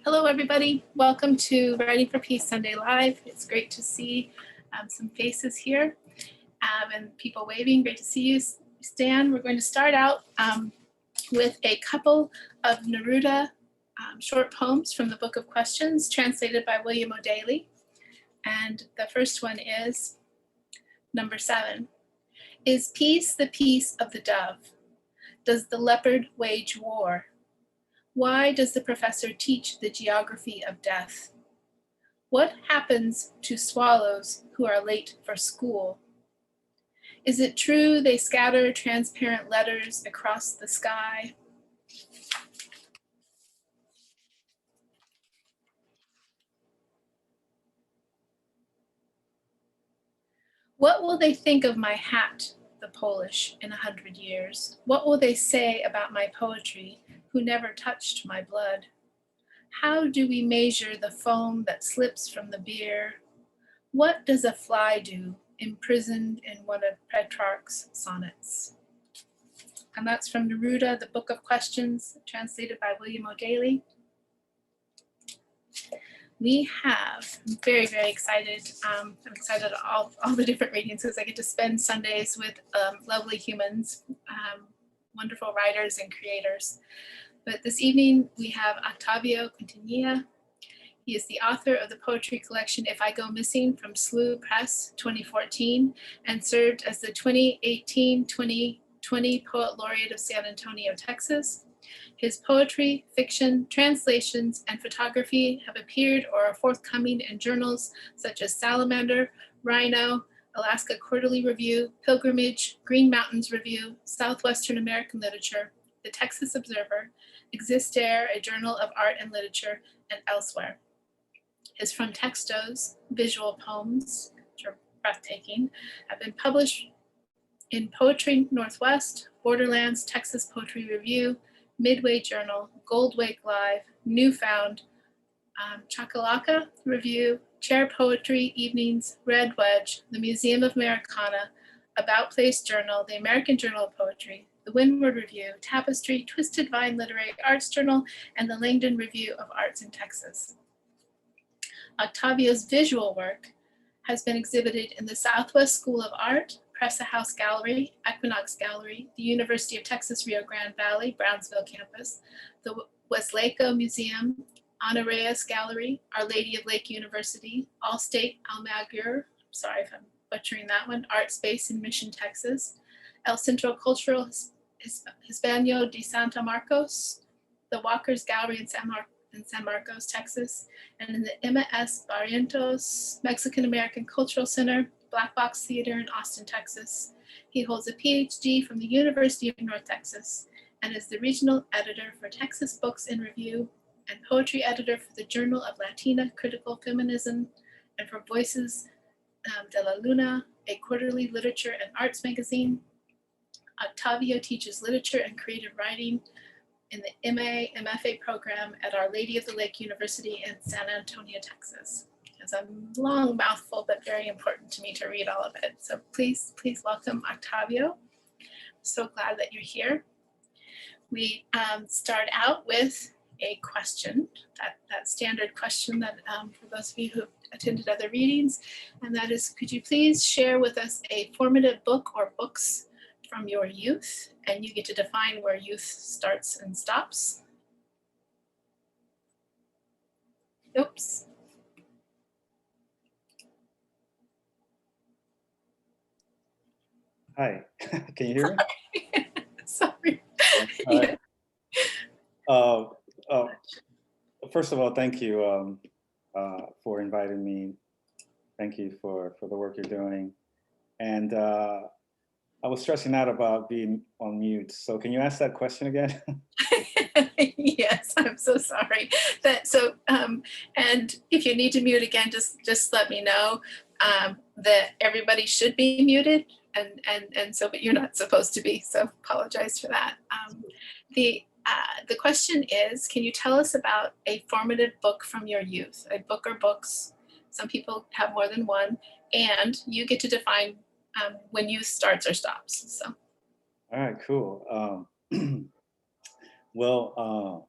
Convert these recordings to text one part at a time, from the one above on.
Hello, everybody. Welcome to Writing for Peace Sunday Live. It's great to see some faces here and people waving. Great to see you, Stan. We're going to start out with a couple of Neruda short poems from the Book of Questions, translated by William O'Daly. And the first one is number 7. Is peace the peace of the dove? Does the leopard wage war? Why does the professor teach the geography of death? What happens to swallows who are late for school? Is it true they scatter transparent letters across the sky? What will they think of my hat, the Polish, in 100 years? What will they say about my poetry, who never touched my blood? How do we measure the foam that slips from the beer? What does a fly do, imprisoned in one of Petrarch's sonnets? And that's from Neruda, the Book of Questions, translated by William O'Daly. We have, I'm very, very excited. I'm excited all the different readings because I get to spend Sundays with lovely humans, wonderful writers and creators. But this evening we have Octavio Quintanilla. He is the author of the poetry collection If I Go Missing from Slough Press 2014 and served as the 2018-2020 Poet Laureate of San Antonio, Texas. His poetry, fiction, translations, and photography have appeared or are forthcoming in journals such as Salamander, RHINO, Alaska Quarterly Review, Pilgrimage, Green Mountains Review, Southwestern American Literature, the Texas Observer, Existere, a journal of art and literature, and elsewhere. His Frontextos, visual poems, which are breathtaking, have been published in Poetry Northwest, Borderlands, Texas Poetry Review, Midway Journal, Goldwake Live, Newfound, Chachalaca Review, Chair Poetry Evenings, Red Wedge, the Museum of Americana, About Place Journal, the American Journal of Poetry, the Windward Review, Tapestry, Twisted Vine Literary Arts Journal, and the Langdon Review of Arts in Texas. Octavio's visual work has been exhibited in the Southwest School of Art, Presa House Gallery, Equinox Gallery, the University of Texas Rio Grande Valley, Brownsville campus, the Wesleco Museum, Ana Reyes Gallery, Our Lady of Lake University, Allstate Almaguer, sorry if I'm butchering that one, Art Space in Mission, Texas, El Centro Cultural Hispano de Santa Marcos, the Walker's Gallery in San Marcos, Texas, and in the Emma S. Barrientos Mexican American Cultural Center, Black Box Theater in Austin, Texas. He holds a PhD from the University of North Texas and is the regional editor for Texas Books in Review and poetry editor for the Journal of Latina Critical Feminism and for Voices de la Luna, a quarterly literature and arts magazine. Octavio teaches literature and creative writing in the MA, MFA program at Our Lady of the Lake University in San Antonio, Texas. It's a long mouthful, but very important to me to read all of it. So please welcome Octavio. So glad that you're here. We start out with a question, that standard question that for those of you who attended other readings, and that is, could you please share with us a formative book or books from your youth? And you get to define where youth starts and stops. Oops. Hi, can you hear me? Sorry. Yeah. First of all, thank you for inviting me. Thank you for the work you're doing. And I was stressing out about being on mute. So can you ask that question again? Yes, I'm so sorry. And if you need to mute again, just let me know. That everybody should be muted, and so, but you're not supposed to be. So apologize for that. The question is, can you tell us about a formative book from your youth, a book or books? Some people have more than one, and you get to define when youth starts or stops. So. All right, cool. Well,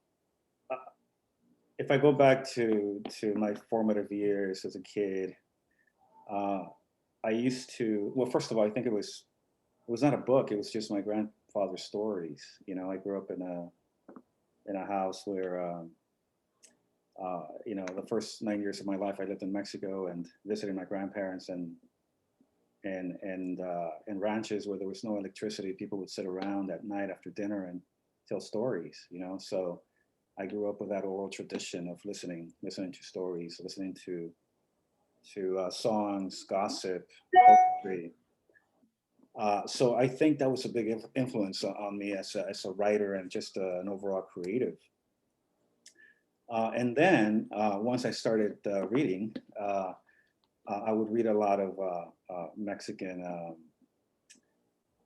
if I go back to my formative years as a kid, I used to, well, first of all, I think it was not a book. It was just my grandfather's stories. You know, I grew up in a house where, you know, the first 9 years of my life, I lived in Mexico and visited my grandparents, and in ranches where there was no electricity, people would sit around at night after dinner and tell stories. You know, so I grew up with that oral tradition of listening to stories, listening to songs, gossip, poetry. So I think that was a big influence on me as a writer and just an overall creative. And then once I started reading, I would read a lot of Mexican,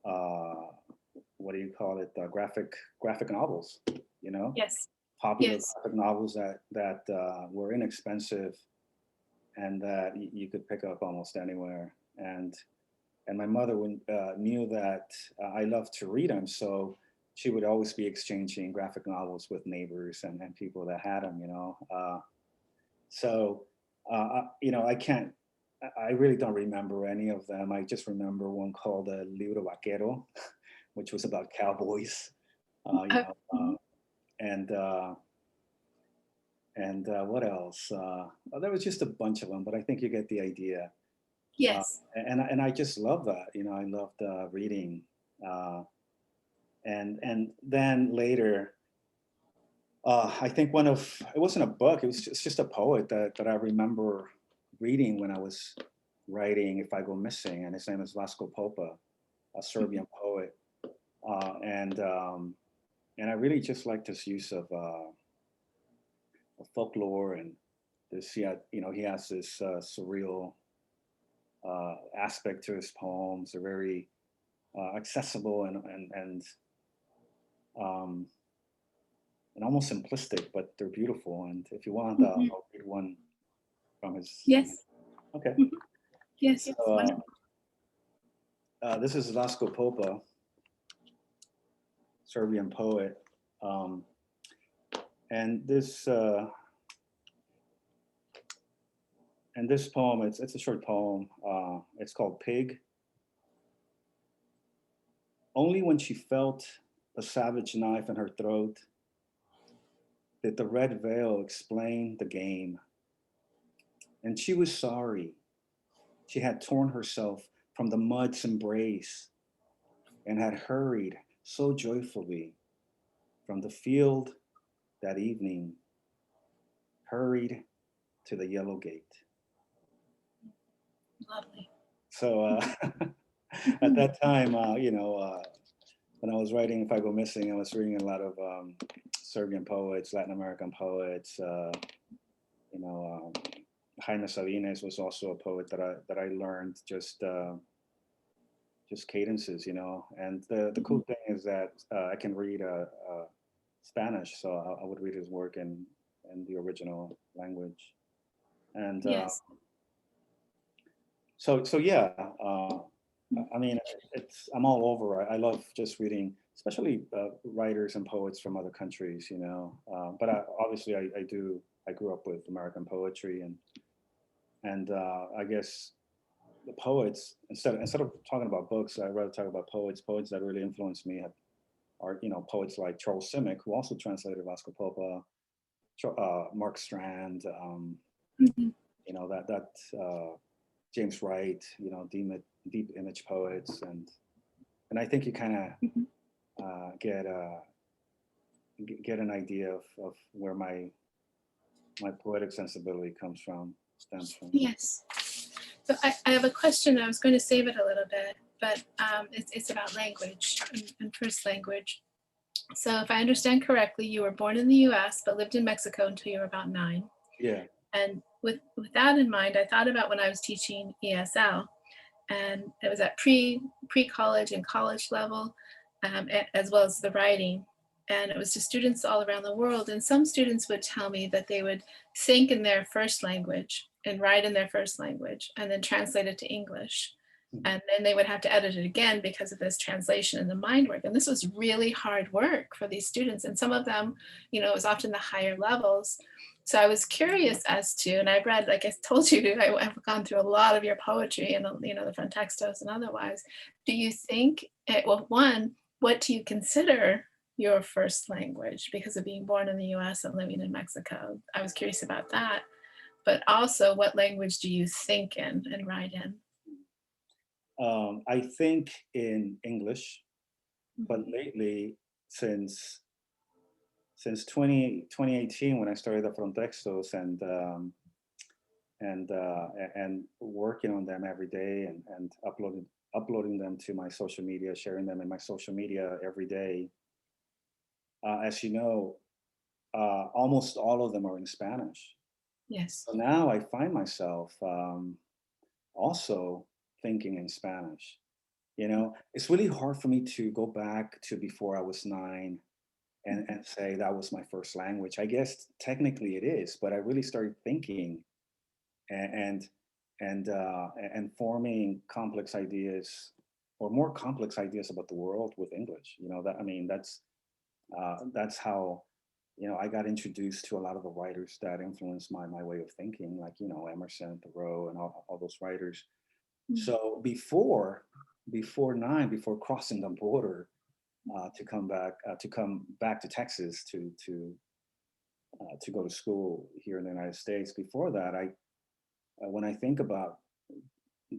what do you call it, graphic novels, you know? Yes. Popular Yes. graphic novels that were inexpensive and that you could pick up almost anywhere. And my mother knew that I loved to read them, so she would always be exchanging graphic novels with neighbors and people that had them, you know. So, you know, I really don't remember any of them. I just remember one called Libro Vaquero, which was about cowboys, you know, and what else? There was just a bunch of them, but I think you get the idea. Yes. And I just love that. You know, I loved reading. And then later, I think it wasn't a book, it was just a poet that I remember reading when I was writing If I Go Missing, and his name is Vasco Popa, a Serbian poet. And I really just liked his use of folklore and this, you know, he has this surreal aspect to his poems. They're very accessible and almost simplistic, but they're beautiful. And if you want, I'll read one from his. Yes. Okay. Yes. So, this is Vasco Popa, Serbian poet, and this poem, it's a short poem. It's called Pig. Only when she felt a savage knife in her throat did the red veil explain the game. And she was sorry. She had torn herself from the mud's embrace and had hurried so joyfully from the field that evening, hurried to the yellow gate. Lovely. So at that time, you know, when I was writing If I Go Missing, I was reading a lot of Serbian poets, Latin American poets. You know, Jaime Sabines was also a poet that I learned just cadences, you know. And the cool thing is that I can read Spanish, so I would read his work in the original language. And yes. So yeah. I mean, I'm all over. I love just reading, especially writers and poets from other countries, you know. But obviously, I grew up with American poetry, and I guess the poets, instead of talking about books, I'd rather talk about poets. Poets that really influenced me are, you know, poets like Charles Simic, who also translated Vasco Popa, Mark Strand, you know, that James Wright, you know, deep image poets, and I think you kind of get an idea of where my poetic sensibility stems from. Yes. So I have a question. I was going to save it a little bit, but it's about language and first language. So if I understand correctly, you were born in the US, but lived in Mexico until you were about 9. Yeah. And with that in mind, I thought about when I was teaching ESL, and it was at pre-college and college level, as well as the writing. And it was to students all around the world. And some students would tell me that they would think in their first language and write in their first language and then translate it to English. And then they would have to edit it again because of this translation and the mind work. And this was really hard work for these students. And some of them, you know, it was often the higher levels, So I was curious as to, and I've read, like I told you, I've gone through a lot of your poetry and, the Frontextos and otherwise. Do you think, well, one, what do you consider your first language because of being born in the US and living in Mexico? I was curious about that. But also, what language do you think in and write in? I think in English, but Mhm. lately, since 2018, when I started the Frontextos and working on them every day and uploading them to my social media, sharing them in my social media every day. As you know, almost all of them are in Spanish. Yes. So now I find myself also thinking in Spanish. It's really hard for me to go back to before I was 9 and say that was my first language. I guess technically it is, but I really started thinking and and forming complex ideas or more complex ideas about the world with English. That's how I got introduced to a lot of the writers that influenced my way of thinking, like Emerson, Thoreau, and all those writers. Mm. So before crossing the border to come back to Texas to go to school here in the United States. Before that, when I think about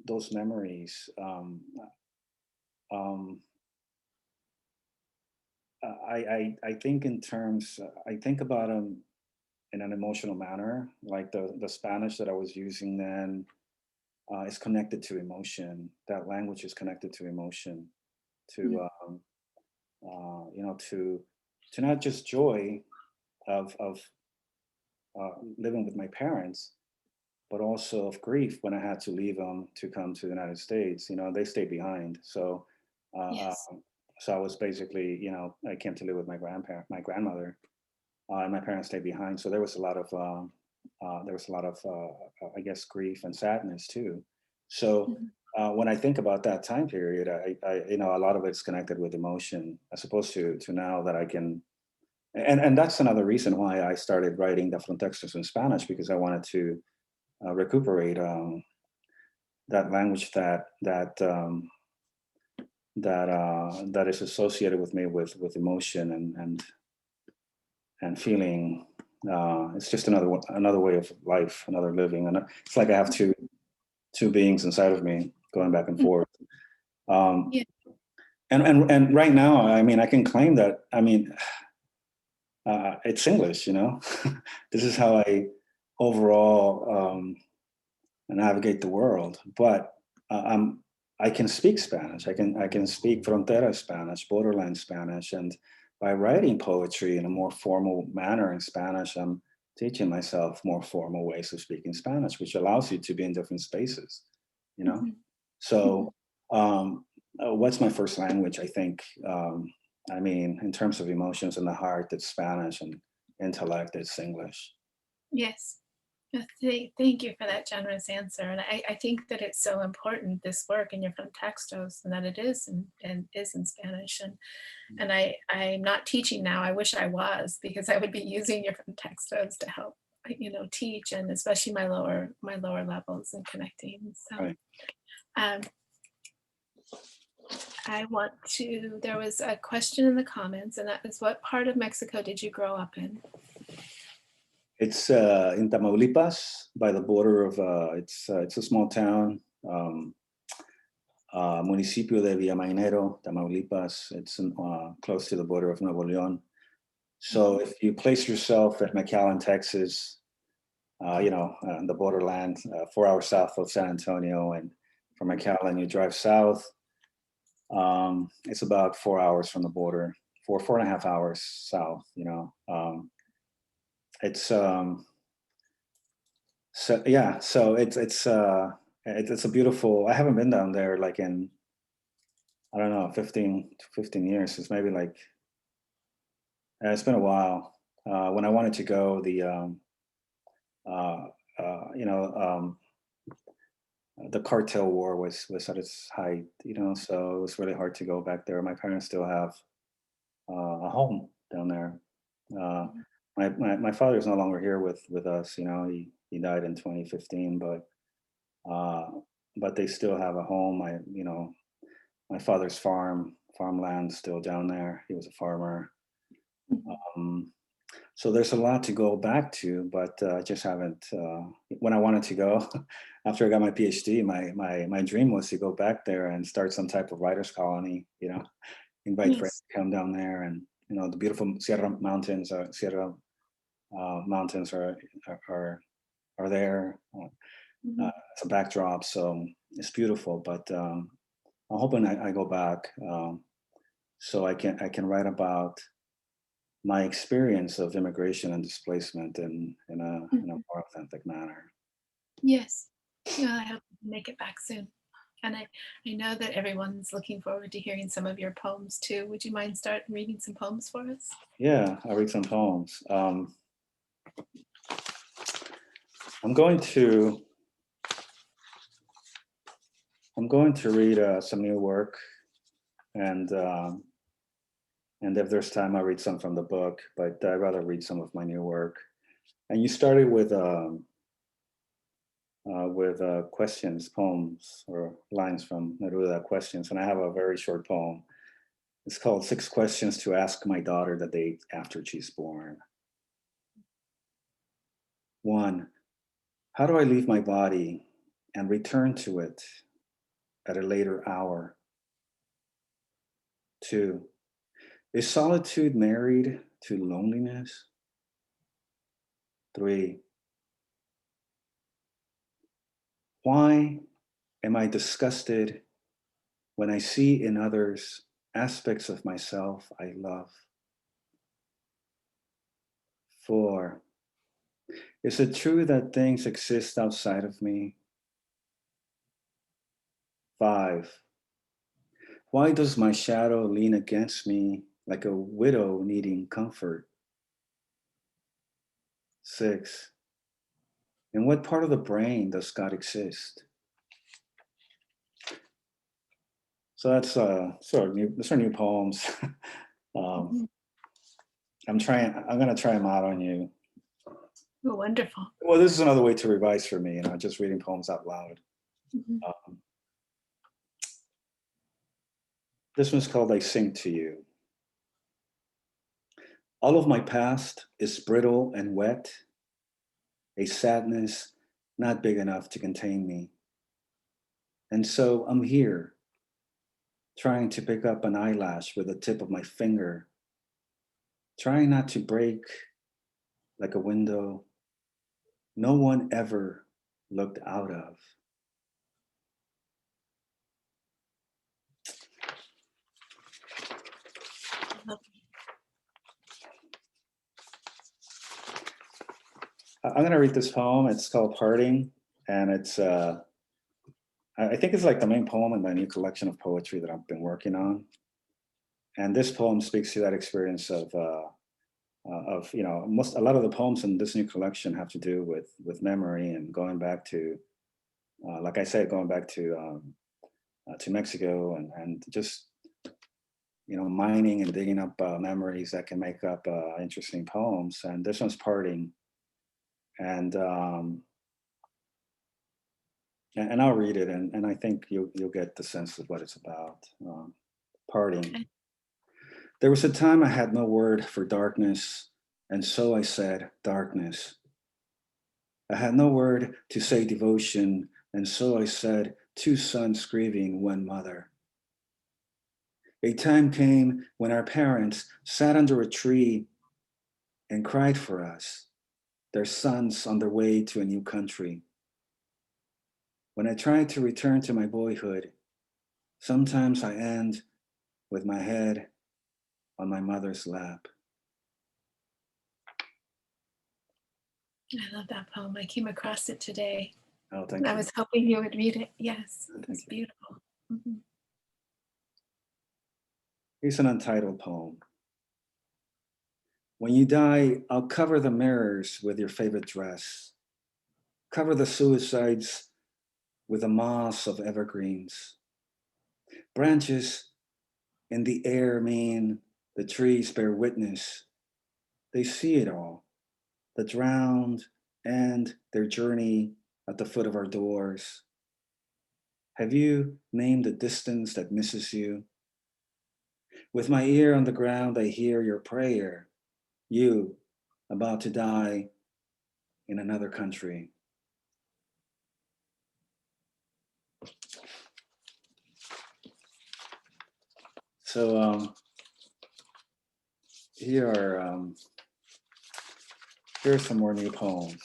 those memories, um, I think in terms. I think about them in an emotional manner, like the Spanish that I was using then is connected to emotion. That language is connected to emotion, Mm. to to not just joy of living with my parents, but also of grief when I had to leave them to come to the United States. They stayed behind. Uh, Yes. so I was basically, I came to live with my grandmother, and my parents stayed behind. So there was a lot of, I guess, grief and sadness too. So Mhm. when I think about that time period, a lot of it's connected with emotion, as opposed to now that I can. And that's another reason why I started writing the Frontextos in Spanish, because I wanted to recuperate that language that is associated with me with emotion and feeling. It's just another way of life, another living, and it's like I have two beings inside of me going back and Mm. forth. Um, Yeah. and right now, I mean, I can claim that. I mean, it's English. This is how I overall navigate the world. But I can speak Spanish. I can speak Frontera Spanish, Borderlands Spanish, and by writing poetry in a more formal manner in Spanish, I'm teaching myself more formal ways of speaking Spanish, which allows you to be in different spaces. You know. Mhm. So, Mhm. what's my first language? I think. I mean, in terms of emotions and the heart, it's Spanish, and intellect, it's English. Yes. Thank you for that generous answer. And I think that it's so important, this work in your Frontextos, and that it is and is in Spanish. And I'm not teaching now. I wish I was, because I would be using your Frontextos to help, teach, and especially my lower levels and connecting. So Right. um, there was a question in the comments, and that is, what part of Mexico did you grow up in? It's in Tamaulipas, by the border of. It's a small town, municipio de Villamainero, Tamaulipas. It's close to the border of Nuevo León. So if you place yourself at McAllen, Texas, in the borderland, 4 hours south of San Antonio, and from McAllen you drive south. It's about 4 hours from the border, 4.5 hours south. It's So yeah, so it's a beautiful. I haven't been down there like in, I don't know, 15 years. It's maybe like, it's been a while. When I wanted to go, uh, you know the cartel war was at its height. So it was really hard to go back there. My parents still have a home down there. Uh, Mhm. my father is no longer here with us. You know, he died in 2015, uh, but they still have a home. My father's farmland still down there. He was a farmer. Mhm. Um, so there's a lot to go back to, but I just haven't. When I wanted to go, after I got my PhD, my dream was to go back there and start some type of writers' colony. You know, invite friends Yes. to come down there, and the beautiful Sierra mountains are there Mhm. as a backdrop. So it's beautiful, but I'm hoping I go back so I can write about my experience of immigration and displacement in a Mhm. more authentic manner. Yes. Yeah, I hope you make it back soon. And I know that everyone's looking forward to hearing some of your poems too. Would you mind start reading some poems for us? Yeah, I'll read some poems. I'm going to I'm going to read some new work, and if there's time, I'll read some from the book. But I'd rather read some of my new work. And you started with questions, poems, or lines from Neruda, questions. And I have a very short poem. It's called Six Questions to Ask My Daughter the Day After She's Born. 1. How do I leave my body and return to it at a later hour? 2. Is solitude married to loneliness? 3. Why am I disgusted when I see in others aspects of myself I love? 4. Is it true that things exist outside of me? 5. Why does my shadow lean against me like a widow needing comfort? 6. In what part of the brain does God exist? So that's sort of new. Those are new poems. um, Mhm. I'm gonna try them out on you. Oh, wonderful. Well, this is another way to revise for me. Just reading poems out loud. Mhm. Um, this one's called "I Sing to You." All of my past is brittle and wet, a sadness not big enough to contain me. And so I'm here, trying to pick up an eyelash with the tip of my finger, trying not to break like a window no one ever looked out of. I'm going to read this poem. It's called Parting, and I think it's like the main poem in my new collection of poetry that I've been working on. And this poem speaks to that experience of a lot of the poems in this new collection have to do with memory and going back to, like I said, going back to Mexico and just mining and digging up memories that can make up interesting poems. And this one's Parting, and I'll read it, and I think you'll get the sense of what it's about. Parting. Okay. There was a time I had no word for darkness, and so I said darkness. I had no word to say devotion, and so I said two sons grieving one mother. A time came when our parents sat under a tree and cried for us, their sons on their way to a new country. When I tried to return to my boyhood, sometimes I end with my head on my mother's lap. I love that poem. I came across it today. Oh, I thank you. was hoping you would read it. Yes, it's Thank you. beautiful. Mhm. Here's an untitled poem. When you die, I'll cover the mirrors with your favorite dress. Cover the suicides with a moss of evergreens. Branches in the air mean the trees bear witness. They see it all. the drowned end their journey at the foot of our doors. Have you named the distance that misses you? With my ear on the ground, I hear your prayer, you about to die in another country. So here are some more new poems.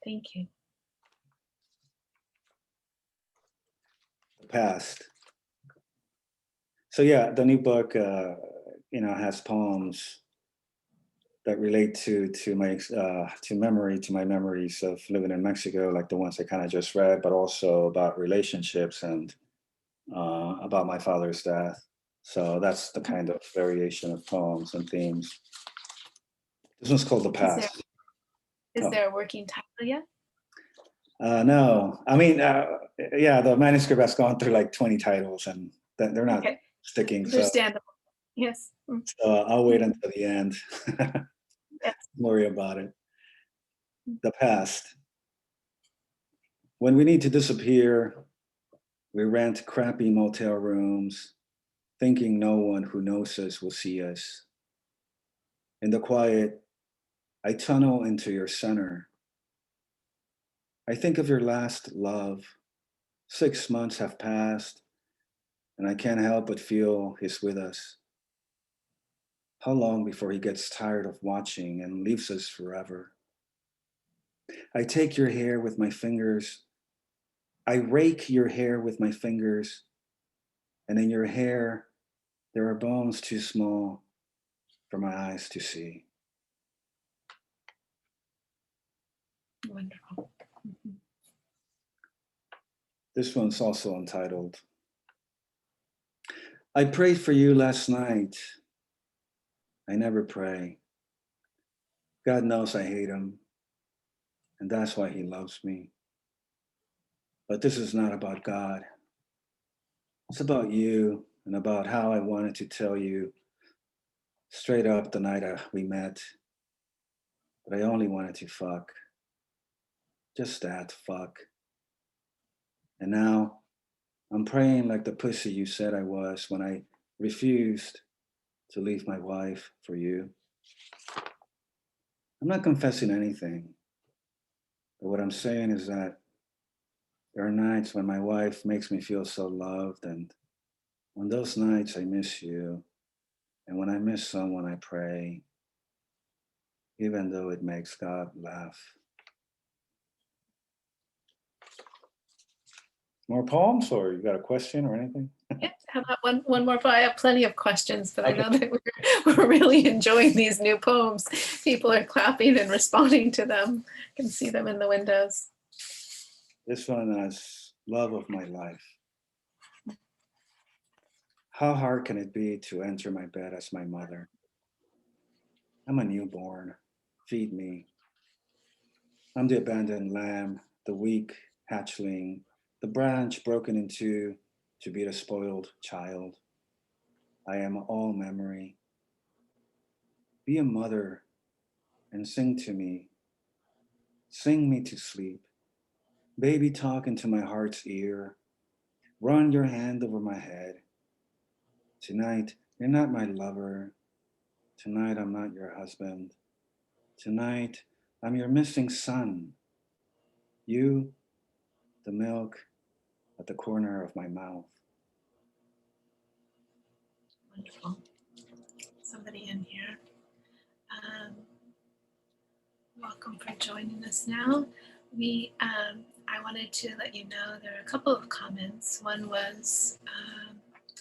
Thank you. The past. So yeah, the new book, has poems that relate to my memories of living in Mexico, like the ones I kind of just read, but also about relationships and about my father's death. So that's the kind of variation of poems and themes. This one's called The Past. Is there a working title yet? No, I mean, the manuscript has gone through like 20 titles and they're not sticking. Understandable. Yes. So I'll wait until the end. Yes. Worry about it. The past. When we need to disappear, we rent crappy motel rooms, thinking no one who knows us will see us. In the quiet, I tunnel into your center. I think of your last love. 6 months have passed, and I can't help but feel he's with us. How long before he gets tired of watching and leaves us forever? I take your hair with my fingers. I rake your hair with my fingers, and in your hair, there are bones too small for my eyes to see. Wonderful. Mm-hmm. This one's also untitled. I prayed for you last night. I never pray. God knows I hate him, and that's why he loves me. But this is not about God. It's about you and about how I wanted to tell you straight up the night we met. But I only wanted to fuck. Just that, fuck. And now I'm praying like the pussy you said I was when I refused to leave my wife for you. I'm not confessing anything. But what I'm saying is that there are nights when my wife makes me feel so loved, and on those nights I miss you. And when I miss someone, I pray, even though it makes God laugh. More poems, or you got a question or anything? Yeah, how about one more? I have plenty of questions, but okay. I know that we're really enjoying these new poems. People are clapping and responding to them. I can see them in the windows. This one is Love of My Life. How hard can it be to enter my bed as my mother? I'm a newborn. Feed me. I'm the abandoned lamb, the weak hatchling, the branch broken in two to be the spoiled child. I am all memory. Be a mother and sing to me. Sing me to sleep. Baby, talk into my heart's ear. Run your hand over my head. Tonight, you're not my lover. Tonight, I'm not your husband. Tonight, I'm your missing son. You, the milk at the corner of my mouth. Wonderful. Somebody in here. Welcome for joining us now. I wanted to let you know there are a couple of comments. One was,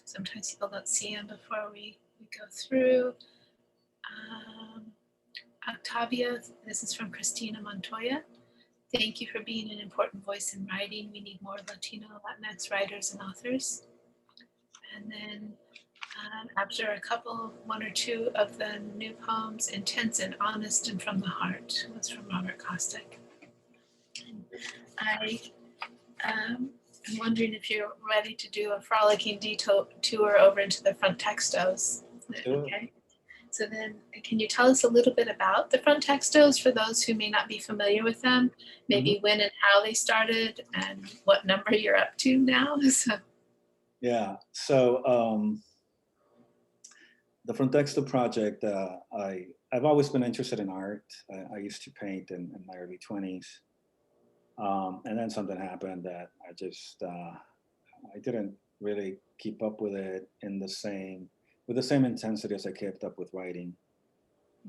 sometimes people don't see them before we go through. Octavio, this is from Christina Montoya. Thank you for being an important voice in writing. We need more Latino, Latinx writers and authors. And then after one or two of the new poems, Intense and Honest and From the Heart, was from Robert Kostek. I am wondering if you're ready to do a frolicking detour over into the Frontextos. Okay. So then, can you tell us a little bit about the Frontextos for those who may not be familiar with them? Maybe when and how they started and what number you're up to now? So. Yeah, so the Frontexto project, I've always been interested in art. I used to paint in my early 20s. And then something happened that I didn't really keep up with it with the same intensity as I kept up with writing.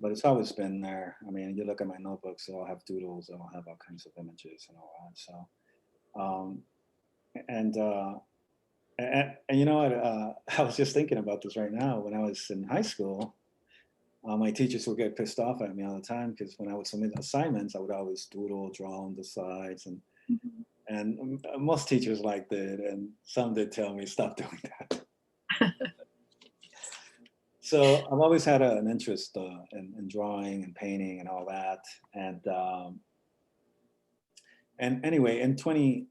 But it's always been there. I mean, you look at my notebooks, I'll have doodles, and I'll have all kinds of images and all that. So, um, and, uh, and you know what, I was just thinking about this right now. When I was in high school, my teachers would get pissed off at me all the time because when I would submit assignments, I would always doodle, draw on the sides, and most teachers liked it, and some did tell me stop doing that. So I've always had an interest in drawing and painting and all that, and anyway, in 2018,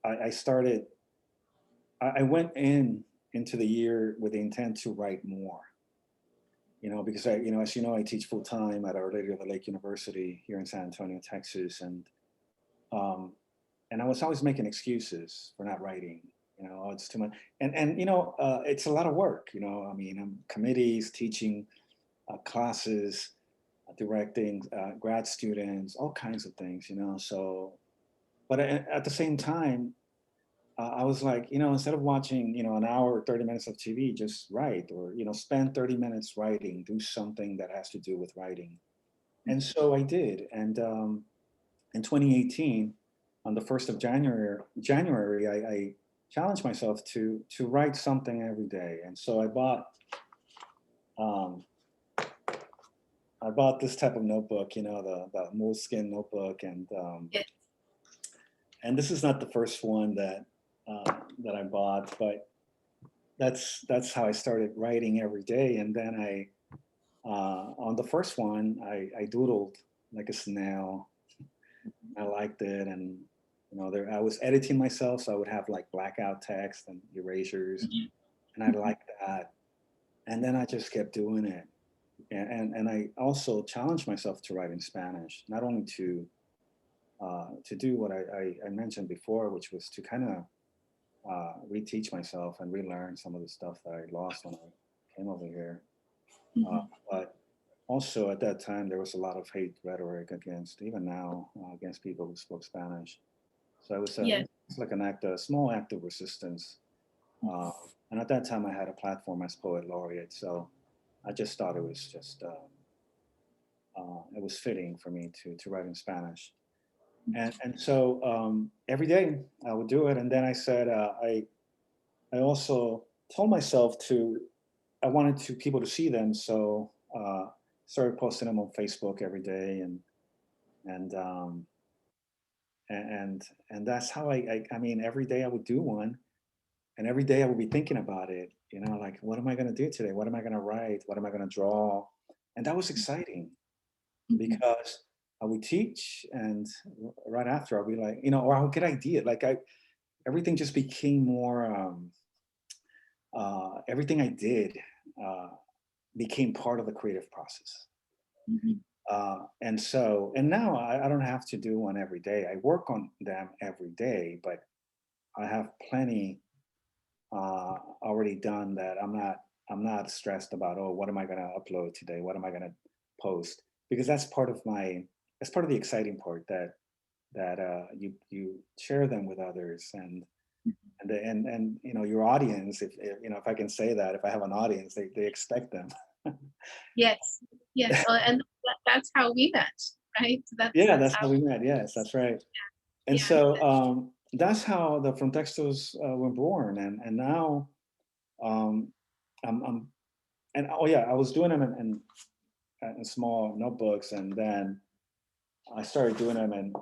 I started. I went into the year with the intent to write more. Because as you know, I teach full time at Our Lady of the Lake University here in San Antonio, Texas, and I was always making excuses for not writing. It's too much, and it's a lot of work. I mean, I'm committees, teaching classes, directing grad students, all kinds of things. So, but at the same time, I was like, instead of watching, an hour or 30 minutes of TV, just write, or, spend 30 minutes writing, do something that has to do with writing. And so I did. And in 2018, on the 1st of January, I challenged myself to write something every day. And so I bought this type of notebook, the moleskin notebook. And and this is not the first one that I bought, but that's how I started writing every day. And then on the first one, I doodled like a snail. I liked it, and I was editing myself, so I would have like blackout text and erasures, and I liked that. And then I just kept doing it, and I also challenged myself to write in Spanish, not only to do what I mentioned before, which was to kind of reteach myself and relearn some of the stuff that I lost when I came over here. But also at that time, there was a lot of hate rhetoric even now, against people who spoke Spanish. So it was like a small act of resistance. And at that time, I had a platform as poet laureate. So I just thought it was it was fitting for me to write in Spanish. And so every day I would do it. And then I said, I also told myself I wanted people to see them. So started posting them on Facebook every day. And that's how I mean, every day I would do one, and every day I would be thinking about it, like, what am I going to do today? What am I going to write? What am I going to draw? And that was exciting because I would teach, and right after I'll be like, or I would get ideas. Like everything just became more, everything I did became part of the creative process. And now I don't have to do one every day. I work on them every day, but I have plenty already done that I'm not stressed about, oh, what am I going to upload today? What am I going to post? Because that's part of the exciting part, that you share them with others, and your audience, if if I can say that, if I have an audience, they expect them. Yes. Well, and that's how we met, right? That's how we met. Yes, that's right. And so that's how the Frontextos were born. And now I'm and oh yeah, I was doing them in small notebooks, and then I started doing them in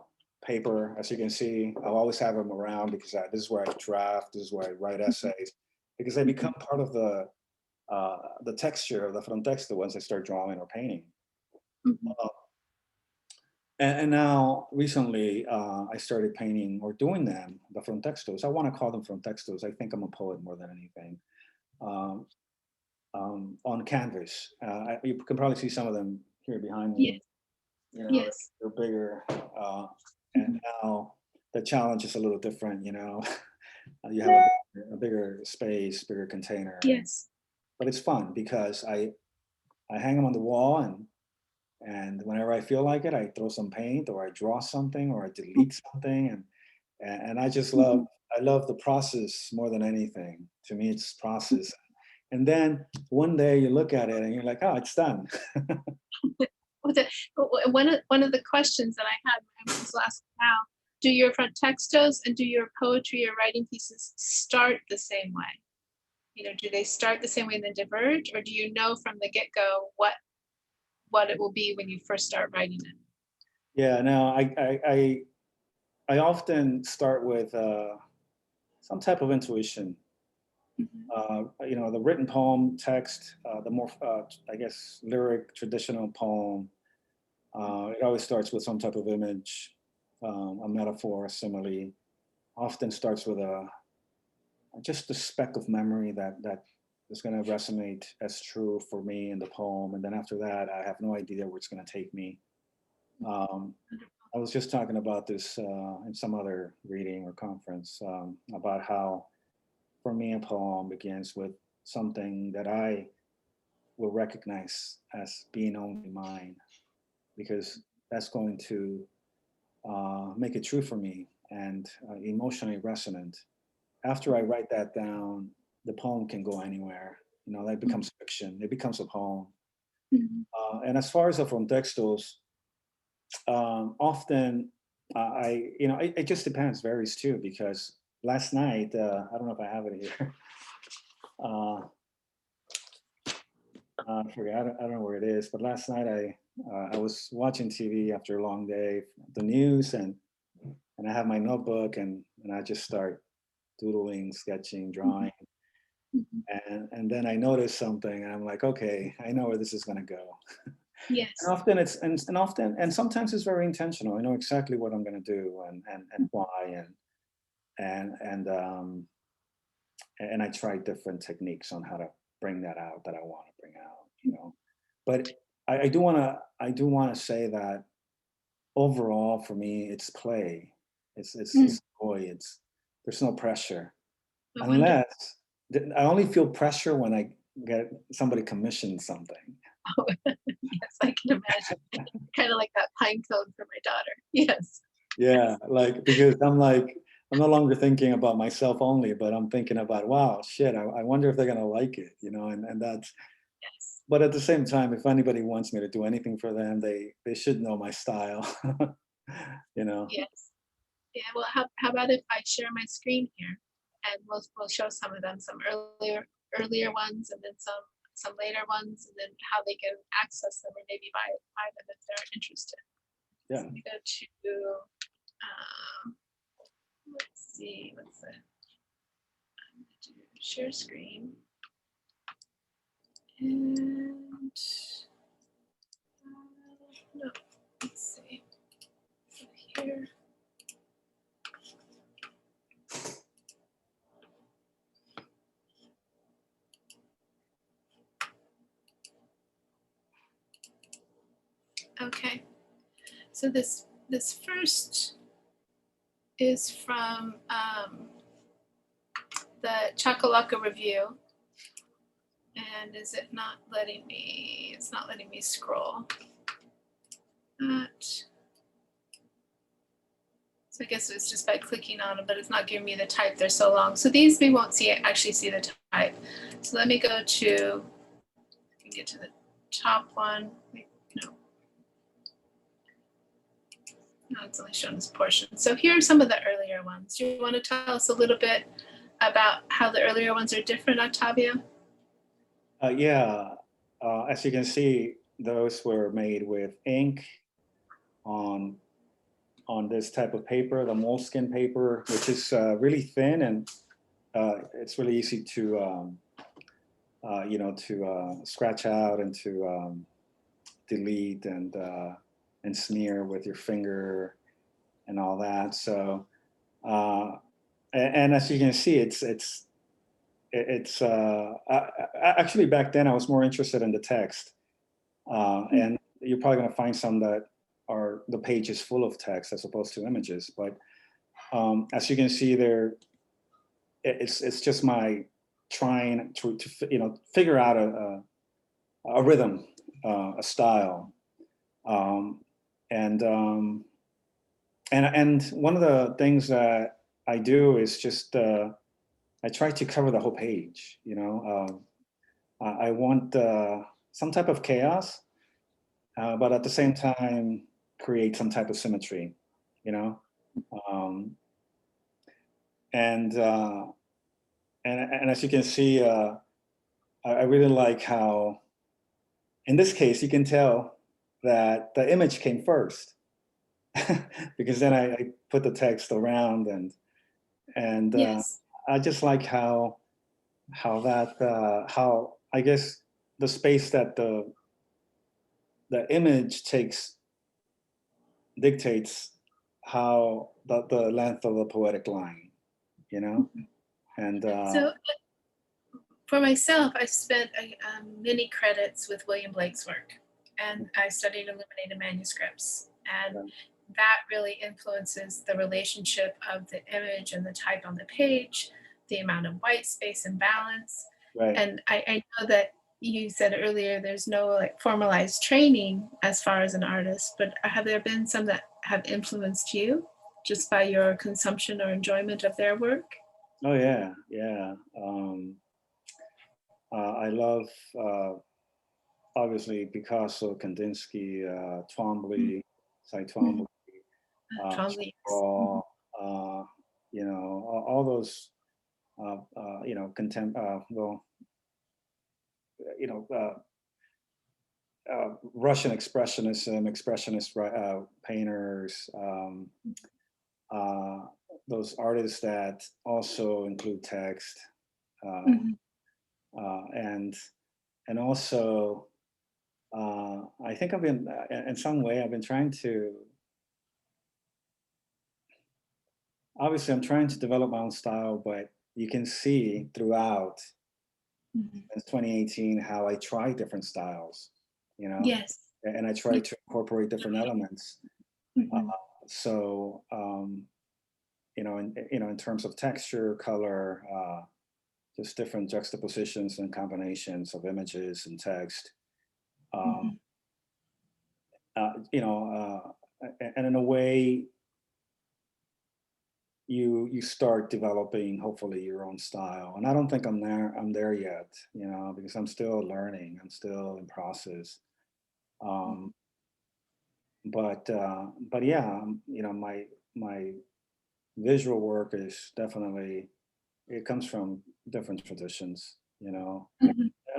paper. As you can see, I'll always have them around because this is where I draft, this is where I write essays, because they become part of the texture of the Frontexto once I start drawing or painting. And now recently, I started painting or doing them, the Frontextos. I want to call them Frontextos. I think I'm a poet more than anything. Um, on canvas. You can probably see some of them here behind me. Yes. You know, Yes. they're bigger. Mhm. And now the challenge is a little different, you know. You have a bigger space, bigger container. Yes. But it's fun because I hang them on the wall, and whenever I feel like it, I throw some paint or I draw something or I delete something, and I just love Mhm. I love the process more than anything. To me, it's process. And then one day you look at it and you're like, oh, it's done. Well, one of the questions that I had when I was last now, do your front textos and do your poetry or writing pieces start the same way? You know, do they start the same way and then diverge, or do you know from the get-go what it will be when you first start writing it? Yeah, no, I often start with some type of intuition. Mhm. You know, the written poem text, the more, I guess, lyric traditional poem. It always starts with some type of image, a metaphor, a simile. Often starts with just a speck of memory that is going to resonate as true for me in the poem, and then after that, I have no idea where it's going to take me. Um, I was just talking about this in some other reading or conference about how, for me, a poem begins with something that I will recognize as being only mine, because that's going to make it true for me and emotionally resonant. After I write that down, the poem can go anywhere. You know, that becomes fiction. It becomes a poem. Mhm. And as far as the frontextos, often you know, it just depends, varies too, because last night, I don't know if I have it here. uh, I forget, I don't know where it is, but last night I was watching TV after a long day, the news, and I have my notebook, and I just start doodling, sketching, drawing, Mhm. and then I notice something, and I'm like, okay, I know where this is going to go. And Yes. often it's and often and sometimes it's very intentional. I know exactly what I'm going to do and why, and and I try different techniques on how to bring that out that I want to bring out, you know. But I do want to say that overall for me it's play, Mm. it's joy, it's there's no pressure, I wonder. unless I only feel pressure when I get somebody commissioned something. Oh, yes, I can imagine. Kind of like that pine cone for my daughter. Yes. Yeah, like because I'm no longer thinking about myself only, but I'm thinking about, wow, shit, I wonder if they're gonna like it, you know, and that's. Yes. But at the same time, if anybody wants me to do anything for them, they should know my style, you know. Yes. Yeah. Well, how about if I share my screen here, and we'll show some of them, some earlier ones, and then some later ones, and then how they can access them or maybe buy them if they're interested. So Yeah. let me go to let's see, what's it? I'm gonna do share screen, and no, let's see. So here. Okay. So this first is from the Chachalaca review. And is it not letting me? It's not letting me scroll. That. So I guess it's just by clicking on them, but it's not giving me the type. They're so long. So these we won't actually see the type. So let me go to, get to the top one. No, no, it's only showing this portion. So here are some of the earlier ones. Do you want to tell us a little bit about how the earlier ones are different, Octavio? Yeah. As you can see, those were made with ink on this type of paper, the moleskin paper, which is really thin, and it's really easy to you know, to scratch out and to delete, and and smear with your finger and all that. So, and as you can see, actually back then I was more interested in the text, and you're probably going to find some that are the page is full of text as opposed to images. But as you can see there, it's just my trying to figure out a rhythm, a style, and one of the things that I do is just I try to cover the whole page. I want some type of chaos, but at the same time create some type of symmetry. Um, and as you can see, I really like how, in this case, you can tell that the image came first, because then I put the text around, and Yes. I just like how I guess the space that the image takes dictates how the length of the poetic line, and So for myself, I spent many credits with William Blake's work, and I studied illuminated manuscripts, and that really influences the relationship of the image and the type on the page, the amount of white space and balance. right. And I know that you said earlier there's no like formalized training as far as an artist, but have there been some that have influenced you just by your consumption or enjoyment of their work? Oh yeah. I love obviously Picasso, Kandinsky, Twombly, Cy Twombly, Twombly. Chagall, all those Russian expressionist painters, those artists that also include text, and also I think I've been in some way I've been trying to. Obviously, I'm trying to develop my own style, but you can see throughout since 2018 how I try different styles, Yes. and I try to incorporate different elements. So, in terms of texture, color, just different juxtapositions and combinations of images and text. And in a way, you start developing hopefully your own style. And I don't think I'm there yet, because I'm still learning, I'm still in process. But yeah, my visual work is definitely, it comes from different traditions, and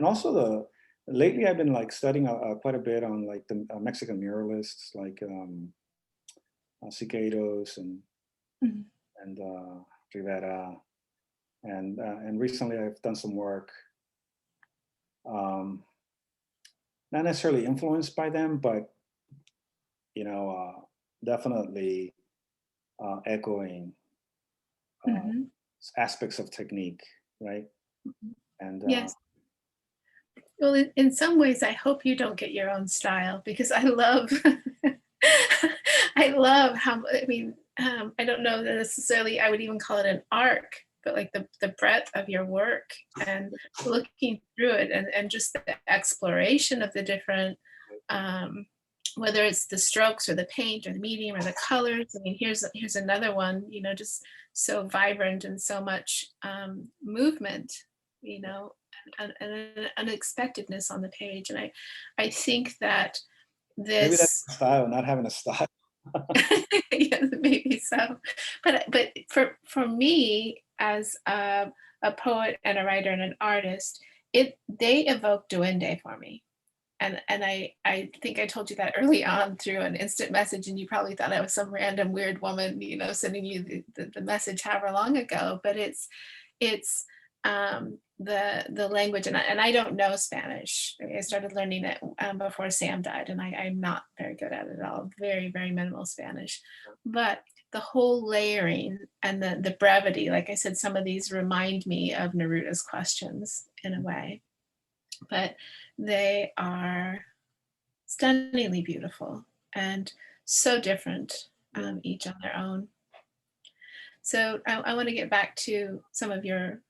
also lately I've been like studying quite a bit on like the Mexican muralists, like Siqueiros and Rivera, and recently I've done some work, not necessarily influenced by them, but definitely echoing aspects of technique, right? And Yes. Well, in some ways, I hope you don't get your own style, because I love, I love how, I don't know that necessarily I would even call it an arc, but like the breadth of your work and looking through it, and just the exploration of the different, whether it's the strokes or the paint or the medium or the colors. I mean, here's another one, just so vibrant and so much movement, and an unexpectedness on the page. And I think that maybe that's this, a style, not having a style. yeah, maybe so. But for me, as a poet and a writer and an artist, they evoke duende for me. And I think I told you that early on through an instant message, and you probably thought I was some random weird woman, sending you the message however long ago. But it's the language, and I don't know Spanish. I started learning it before Sam died, and I'm not very good at it at all. Very, very minimal Spanish. But the whole layering and the brevity, like I said, some of these remind me of Neruda's questions in a way, but they are stunningly beautiful and so different, each on their own. So I want to get back to some of your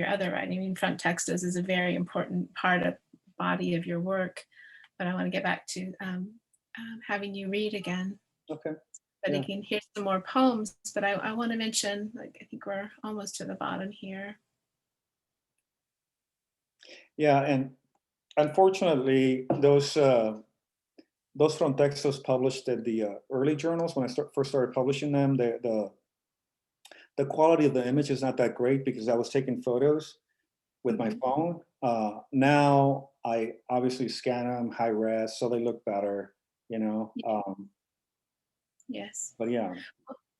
other writing. I mean, Frontextos is a very important part of body of your work, but I want to get back to having you read again. Okay. But Yeah. you can hear some more poems, but I want to mention, like, I think we're almost to the bottom here. Yeah, and unfortunately, those Frontextos published at the early journals, when I first started publishing them, the quality of the image is not that great because I was taking photos with my phone. Now I obviously scan them high res, so they look better, you know. Yes. But yeah.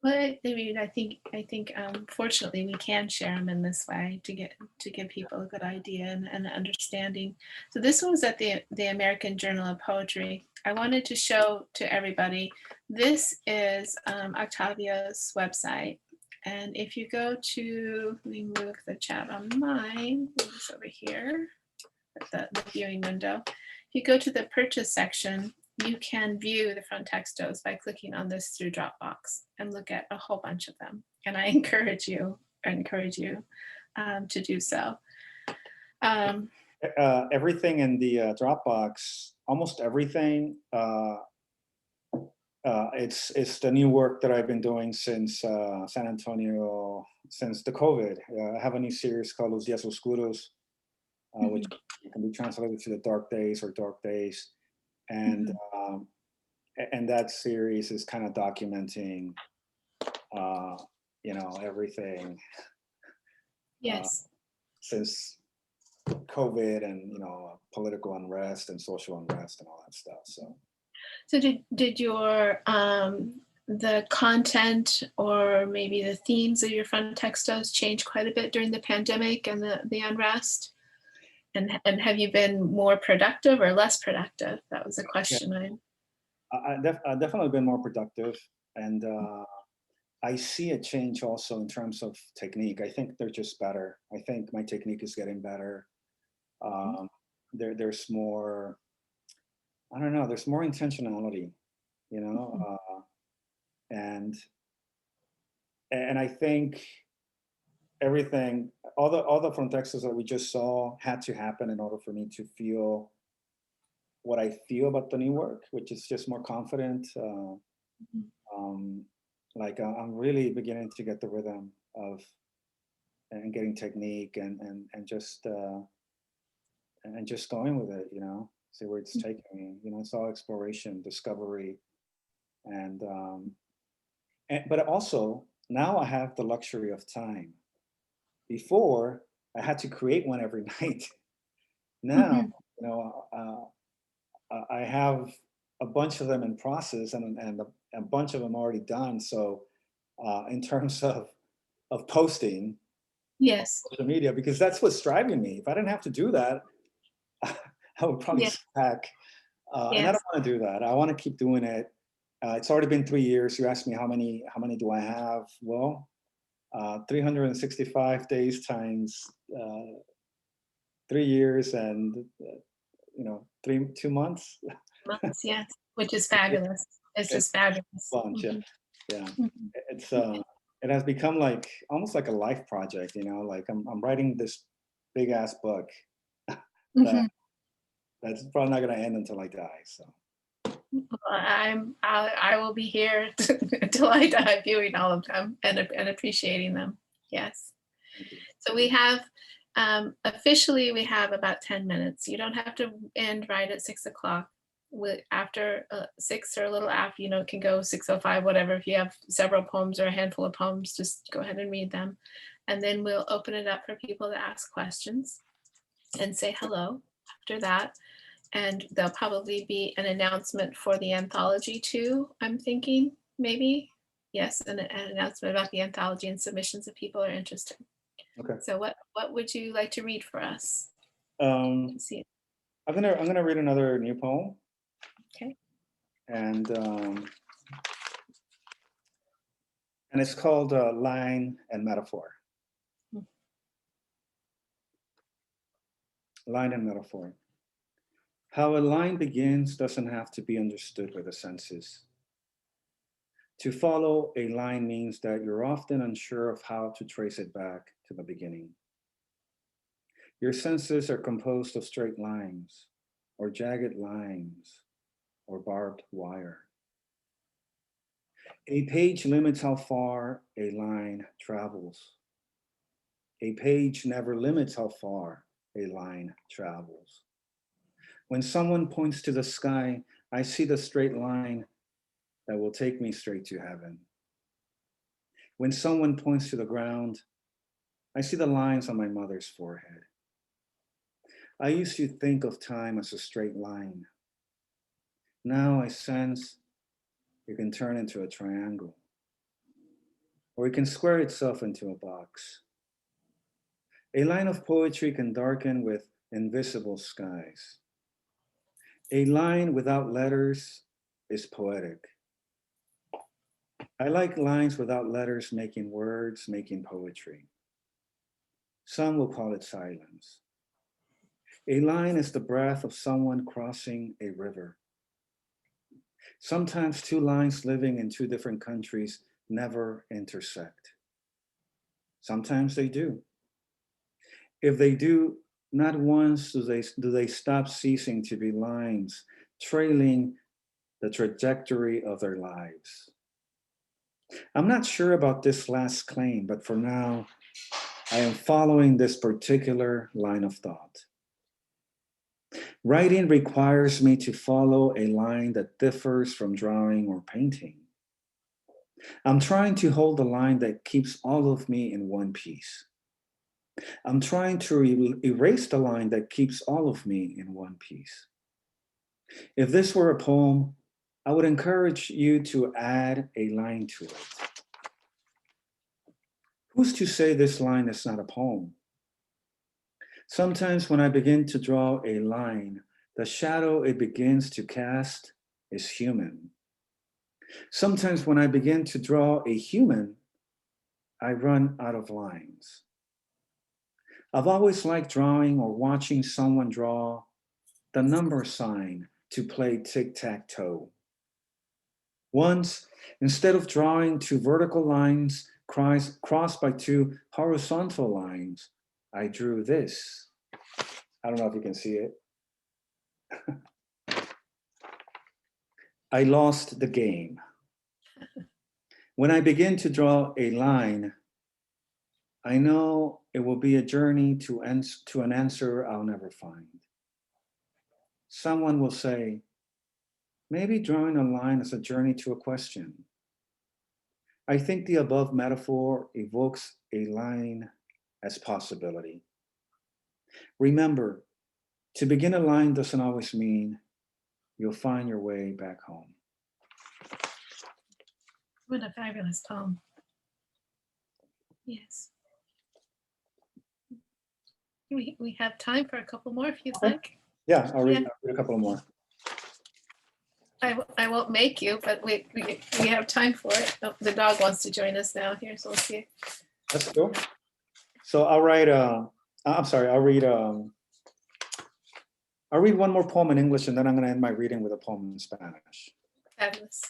Well, I mean, I think fortunately we can share them in this way to give people a good idea and an understanding. So this one was at the American Journal of Poetry. I wanted to show to everybody, this is Octavio's website. And if you go to, let me move the chat on mine, move this over here, the viewing window. If you go to the purchase section, you can view the Frontextos by clicking on this through Dropbox and look at a whole bunch of them. And I encourage you to do so. Everything in the Dropbox, almost everything, it's the new work that I've been doing since San Antonio, since the COVID. I have a new series called Los Días Oscuros, which can be translated to the dark days or dark days. And and that series is kind of documenting, everything. Yes. Since COVID and political unrest and social unrest and all that stuff. So did your the content or maybe the themes of your Frontextos change quite a bit during the pandemic and the unrest? And have you been more productive or less productive? That was a question. I've definitely been more productive, and I see a change also in terms of technique. I think they're just better. I think my technique is getting better. There's more, I don't know, there's more intentionality, and I think everything, all the Frontextos that we just saw had to happen in order for me to feel what I feel about the new work, which is just more confident. Like I'm really beginning to get the rhythm of and getting technique and just going with it, see where it's taking me. It's all exploration, discovery, and but also now I have the luxury of time. Before I had to create one every night. Now, I have a bunch of them in process and a bunch of them already done. So in terms of posting, yes, on social media, because that's what's driving me. If I didn't have to do that, I would probably sit back. And I don't want to do that. I want to keep doing it. It's already been 3 years. You asked me how many do I have? Well, 365 days times 3 years and 2 months. Months, yes, which is fabulous. It's just fabulous. Bunch, yeah. It's it has become like almost like a life project, like I'm writing this big ass book that's probably not going to end until I die. So I will be here until I die, viewing all of them and appreciating them. Yes. So we have officially we have about 10 minutes. You don't have to end right at 6 o'clock. After 6 or a little after, it can go 6:05, whatever. If you have several poems or a handful of poems, just go ahead and read them. And then we'll open it up for people to ask questions and say hello after that. And there'll probably be an announcement for the anthology too, I'm thinking, maybe. Yes, an announcement about the anthology and submissions if people are interested. Okay. So what would you like to read for us? I'm See. gonna read another new poem, Okay. and it's called Line and Metaphor. Line and metaphor. How a line begins doesn't have to be understood with the senses. To follow a line means that you're often unsure of how to trace it back to the beginning. Your senses are composed of straight lines, or jagged lines, or barbed wire. A page limits how far a line travels. A page never limits how far a line travels. When someone points to the sky, I see the straight line that will take me straight to heaven. When someone points to the ground, I see the lines on my mother's forehead. I used to think of time as a straight line. Now I sense it can turn into a triangle, or it can square itself into a box. A line of poetry can darken with invisible skies. A line without letters is poetic. I like lines without letters making words, making poetry. Some will call it silence. A line is the breath of someone crossing a river. Sometimes two lines living in two different countries never intersect. Sometimes they do. If they do, not once do they stop ceasing to be lines, trailing the trajectory of their lives. I'm not sure about this last claim, but for now, I am following this particular line of thought. Writing requires me to follow a line that differs from drawing or painting. I'm trying to hold the line that keeps all of me in one piece. I'm trying to erase the line that keeps all of me in one piece. If this were a poem, I would encourage you to add a line to it. Who's to say this line is not a poem? Sometimes when I begin to draw a line, the shadow it begins to cast is human. Sometimes when I begin to draw a human, I run out of lines. I've always liked drawing or watching someone draw the number sign to play tic-tac-toe. Once, instead of drawing two vertical lines crossed by two horizontal lines, I drew this. I don't know if you can see it. I lost the game. When I begin to draw a line, I know it will be a journey to an answer I'll never find. Someone will say, maybe drawing a line is a journey to a question. I think the above metaphor evokes a line as possibility. Remember, to begin a line doesn't always mean you'll find your way back home. What a fabulous poem. Yes. We have time for a couple more if you'd like. Yeah, I'll read a couple more. I won't make you, but we have time for it. Oh, the dog wants to join us now here, so we'll see. That's cool. So I'll read one more poem in English, and then I'm going to end my reading with a poem in Spanish. Fabulous.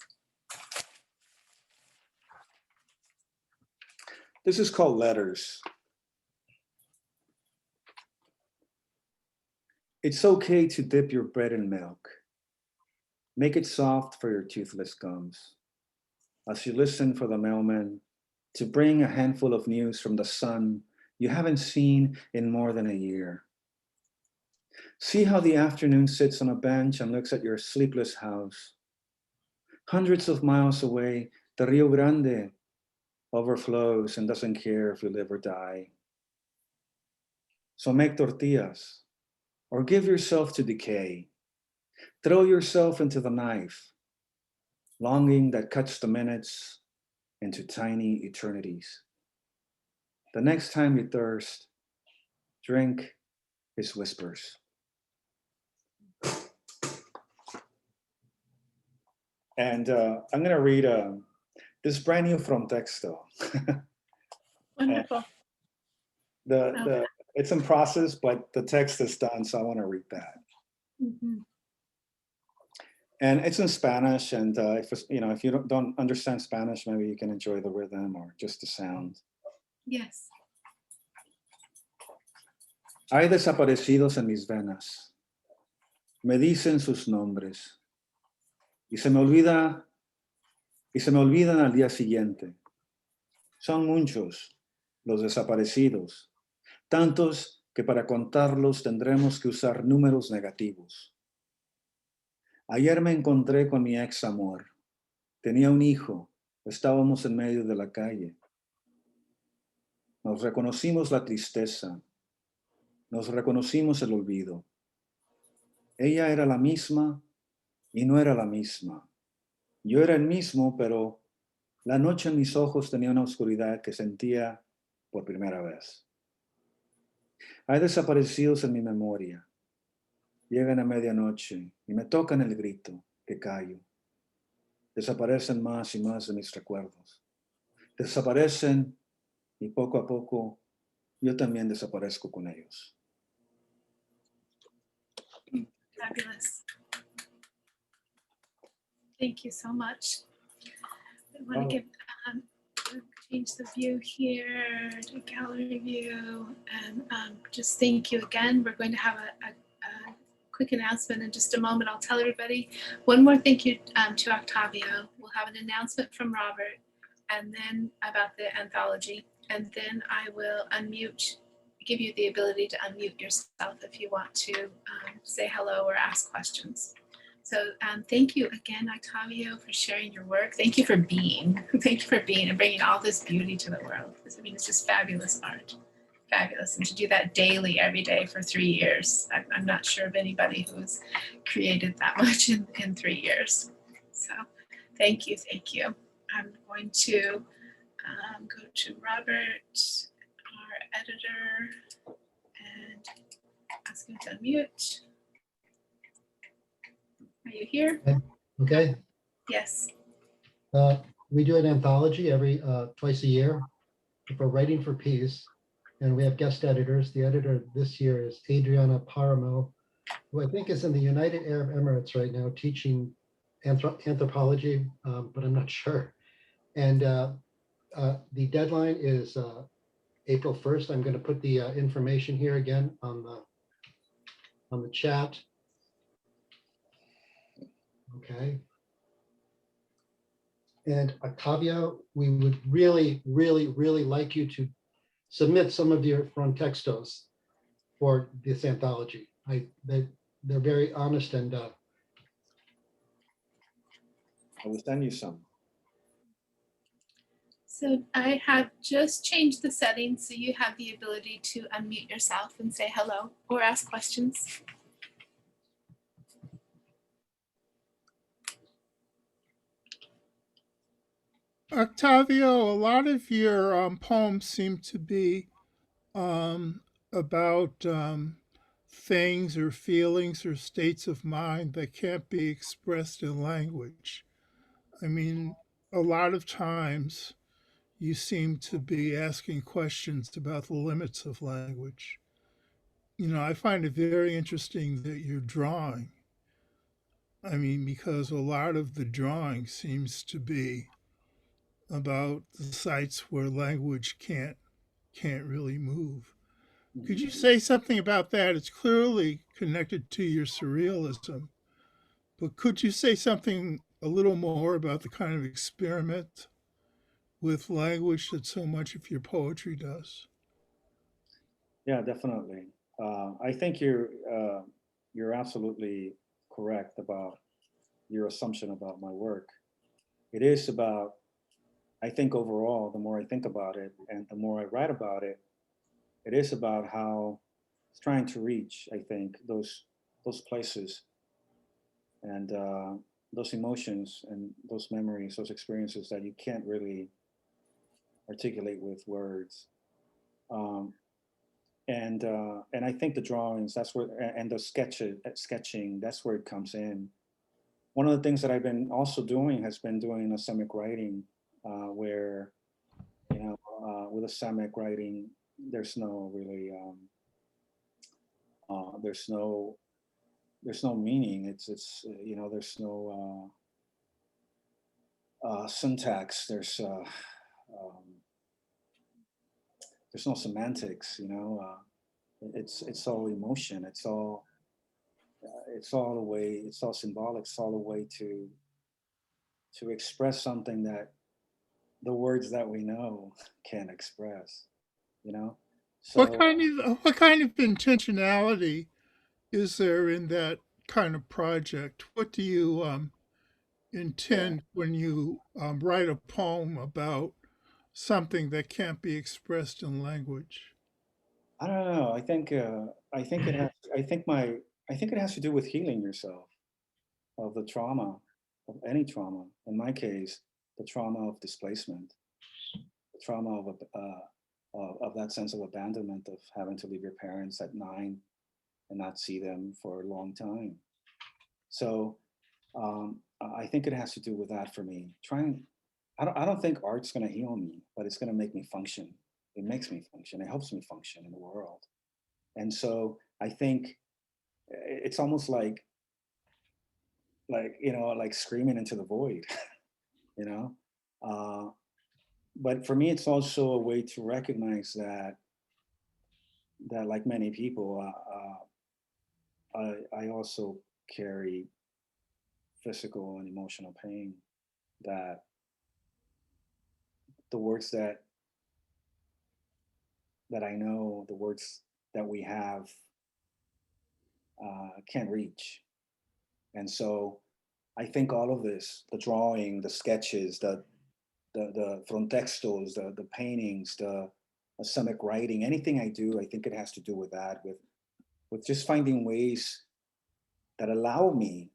This is called Letters. It's okay to dip your bread in milk. Make it soft for your toothless gums. As you listen for the mailman to bring a handful of news from the sun you haven't seen in more than a year. See how the afternoon sits on a bench and looks at your sleepless house. Hundreds of miles away, the Rio Grande overflows and doesn't care if you live or die. So make tortillas, or give yourself to decay. Throw yourself into the knife, longing that cuts the minutes into tiny eternities. The next time you thirst, drink his whispers. And I'm going to read this brand new Frontexto. Wonderful. It's in process, but the text is done, so I want to read that. Mm-hmm. And it's in Spanish, and if you don't understand Spanish, maybe you can enjoy the rhythm or just the sound. Yes. Hay desaparecidos en mis venas. Me dicen sus nombres. Y se me olvidan al día siguiente. Son muchos los desaparecidos, tantos que para contarlos tendremos que usar números negativos. Ayer me encontré con mi ex amor. Tenía un hijo. Estábamos en medio de la calle. Nos reconocimos la tristeza. Nos reconocimos el olvido. Ella era la misma y no era la misma. Yo era el mismo, pero la noche en mis ojos tenía una oscuridad que sentía por primera vez. Hay desaparecidos en mi memoria. Llegan a medianoche y me tocan el grito, que callo. Desaparecen más y más de mis recuerdos. Desaparecen y poco a poco yo también desaparezco con ellos. Fabulous. Thank you so much. I want to give change the view here to gallery view, and just thank you again. We're going to have a quick announcement in just a moment. I'll tell everybody one more thank you to Octavio. We'll have an announcement from Robert, and then about the anthology, and then I will give you the ability to unmute yourself if you want to say hello or ask questions. So thank you again, Octavio, for sharing your work. Thank you for being. Thank you for being and bringing all this beauty to the world. I mean, it's just fabulous art. Fabulous. And to do that daily, every day for 3 years. I'm not sure of anybody who's created that much in 3 years. So thank you. Thank you. I'm going to go to Robert, our editor, and ask him to unmute. Are you here? Okay. Yes. We do an anthology every twice a year for Writing for Peace, and we have guest editors. The editor this year is Adriana Paramo, who I think is in the United Arab Emirates right now teaching anthropology, but I'm not sure. And the deadline is April 1st. I'm going to put the information here again on the chat. Okay. And Octavio, we would really, really, really like you to submit some of your Frontextos for this anthology. They're very honest, and I will send you some. So I have just changed the settings so you have the ability to unmute yourself and say hello or ask questions. Octavio, a lot of your poems seem to be about things or feelings or states of mind that can't be expressed in language. I mean, a lot of times you seem to be asking questions about the limits of language. You know, I find it very interesting that you're drawing. I mean, because a lot of the drawing seems to be about the sites where language can't really move. Could you say something about that? It's clearly connected to your surrealism, but could you say something a little more about the kind of experiment with language that so much of your poetry does? Yeah, definitely. I think you're absolutely correct about your assumption about my work. It is about, I think overall, the more I think about it and the more I write about it, it is about how it's trying to reach, I think, those places and those emotions and those memories, those experiences that you can't really articulate with words. Um, and I think the drawings, that's where, and the sketching, that's where it comes in. One of the things that I've been also doing has been doing Semitic writing, where, with Semitic writing, there's no really, there's no meaning. There's no syntax. There's no semantics. It's all emotion. It's all a way. It's all symbolic. It's all a way to express something that the words that we know can't express. What So kind of intentionality is there in that kind of project? What do you intend when you write a poem about something that can't be expressed in language? I don't know. I think it has to do with healing yourself of the trauma, of any trauma. In my case, the trauma of displacement, the trauma of that sense of abandonment, of having to leave your parents at 9 and not see them for a long time. So I think it has to do with that for me. I don't think art's going to heal me, but it's going to make me function. It makes me function. It helps me function in the world. And so I think it's almost like screaming into the void, you know. But for me, it's also a way to recognize that like many people, I also carry physical and emotional pain. That the words that I know, the words that we have, can't reach. And so I think all of this, the drawing, the sketches, the frontextos, the paintings, the Semitic writing, anything I do, I think it has to do with that, with just finding ways that allow me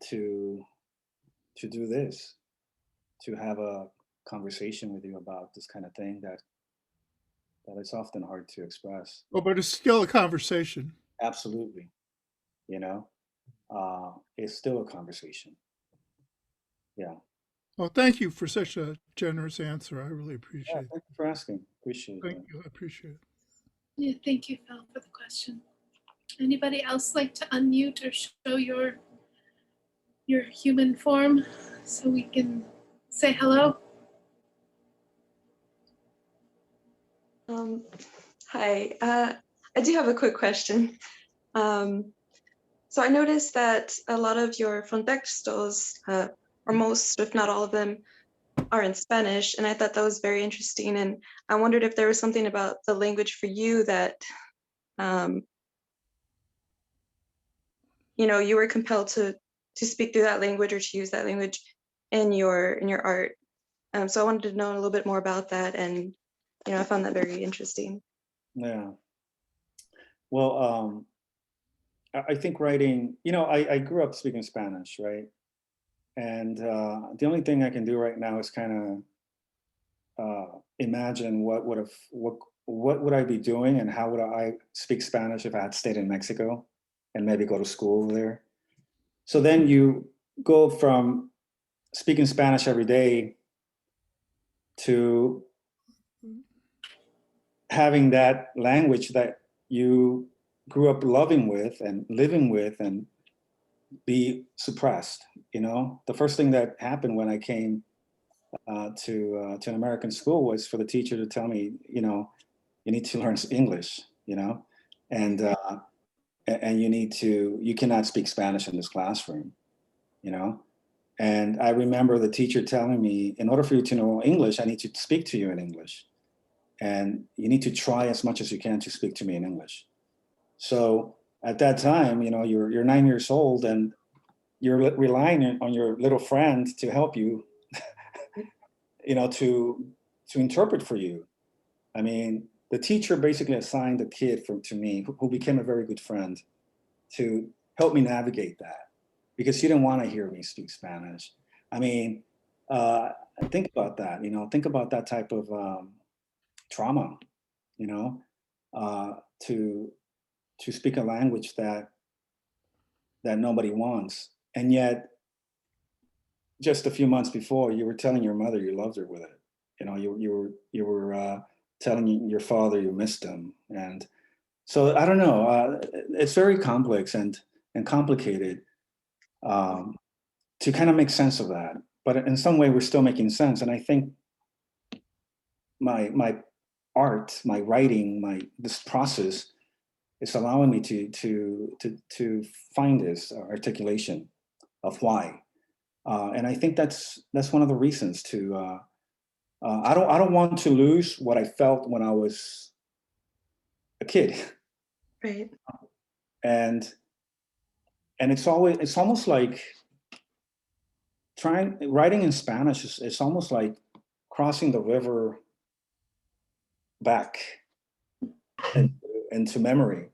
to do this, to have a conversation with you about this kind of thing that it's often hard to express. Oh, but it's still a conversation. Absolutely, it's still a conversation. Yeah. Well, thank you for such a generous answer. I really appreciate it. Thank you for asking. Appreciate Thank that. you. I appreciate it. Yeah, thank you, Phil, for the question. Anybody else like to unmute or show your human form so we can say hello? Hi, I do have a quick question. So I noticed that a lot of your Frontextos, or most, if not all of them, are in Spanish, and I thought that was very interesting. And I wondered if there was something about the language for you that, you were compelled to speak through that language or to use that language in your art. So I wanted to know a little bit more about that, and I found that very interesting. Yeah. Well, I think writing, I grew up speaking Spanish, right? And the only thing I can do right now is kind of imagine what would I be doing, and how would I speak Spanish if I had stayed in Mexico and maybe go to school there. So then you go from speaking Spanish every day to having that language that you grew up loving with and living with, and be suppressed. The first thing that happened when I came to an American school was for the teacher to tell me, you need to learn English, and you cannot speak Spanish in this classroom, And I remember the teacher telling me, in order for you to know English, I need to speak to you in English. And you need to try as much as you can to speak to me in English. So at that time, you're 9 years old, and you're relying on your little friend to help you, to interpret for you. I mean, the teacher basically assigned a kid to me who became a very good friend to help me navigate that, because she didn't want to hear me speak Spanish. I mean, think about that, think about that type of trauma, you know, to speak a language that nobody wants. And yet, just a few months before, you were telling your mother you loved her with it. You know, you were telling your father you missed him. And so I don't know. It's very complex and complicated to kind of make sense of that. But in some way, we're still making sense. And I think my art, my writing, this process is allowing me to find this articulation of why. And I think that's one of the reasons to. I don't want to lose what I felt when I was a kid. Right. And it's almost like writing in Spanish is almost like crossing the river back into memory,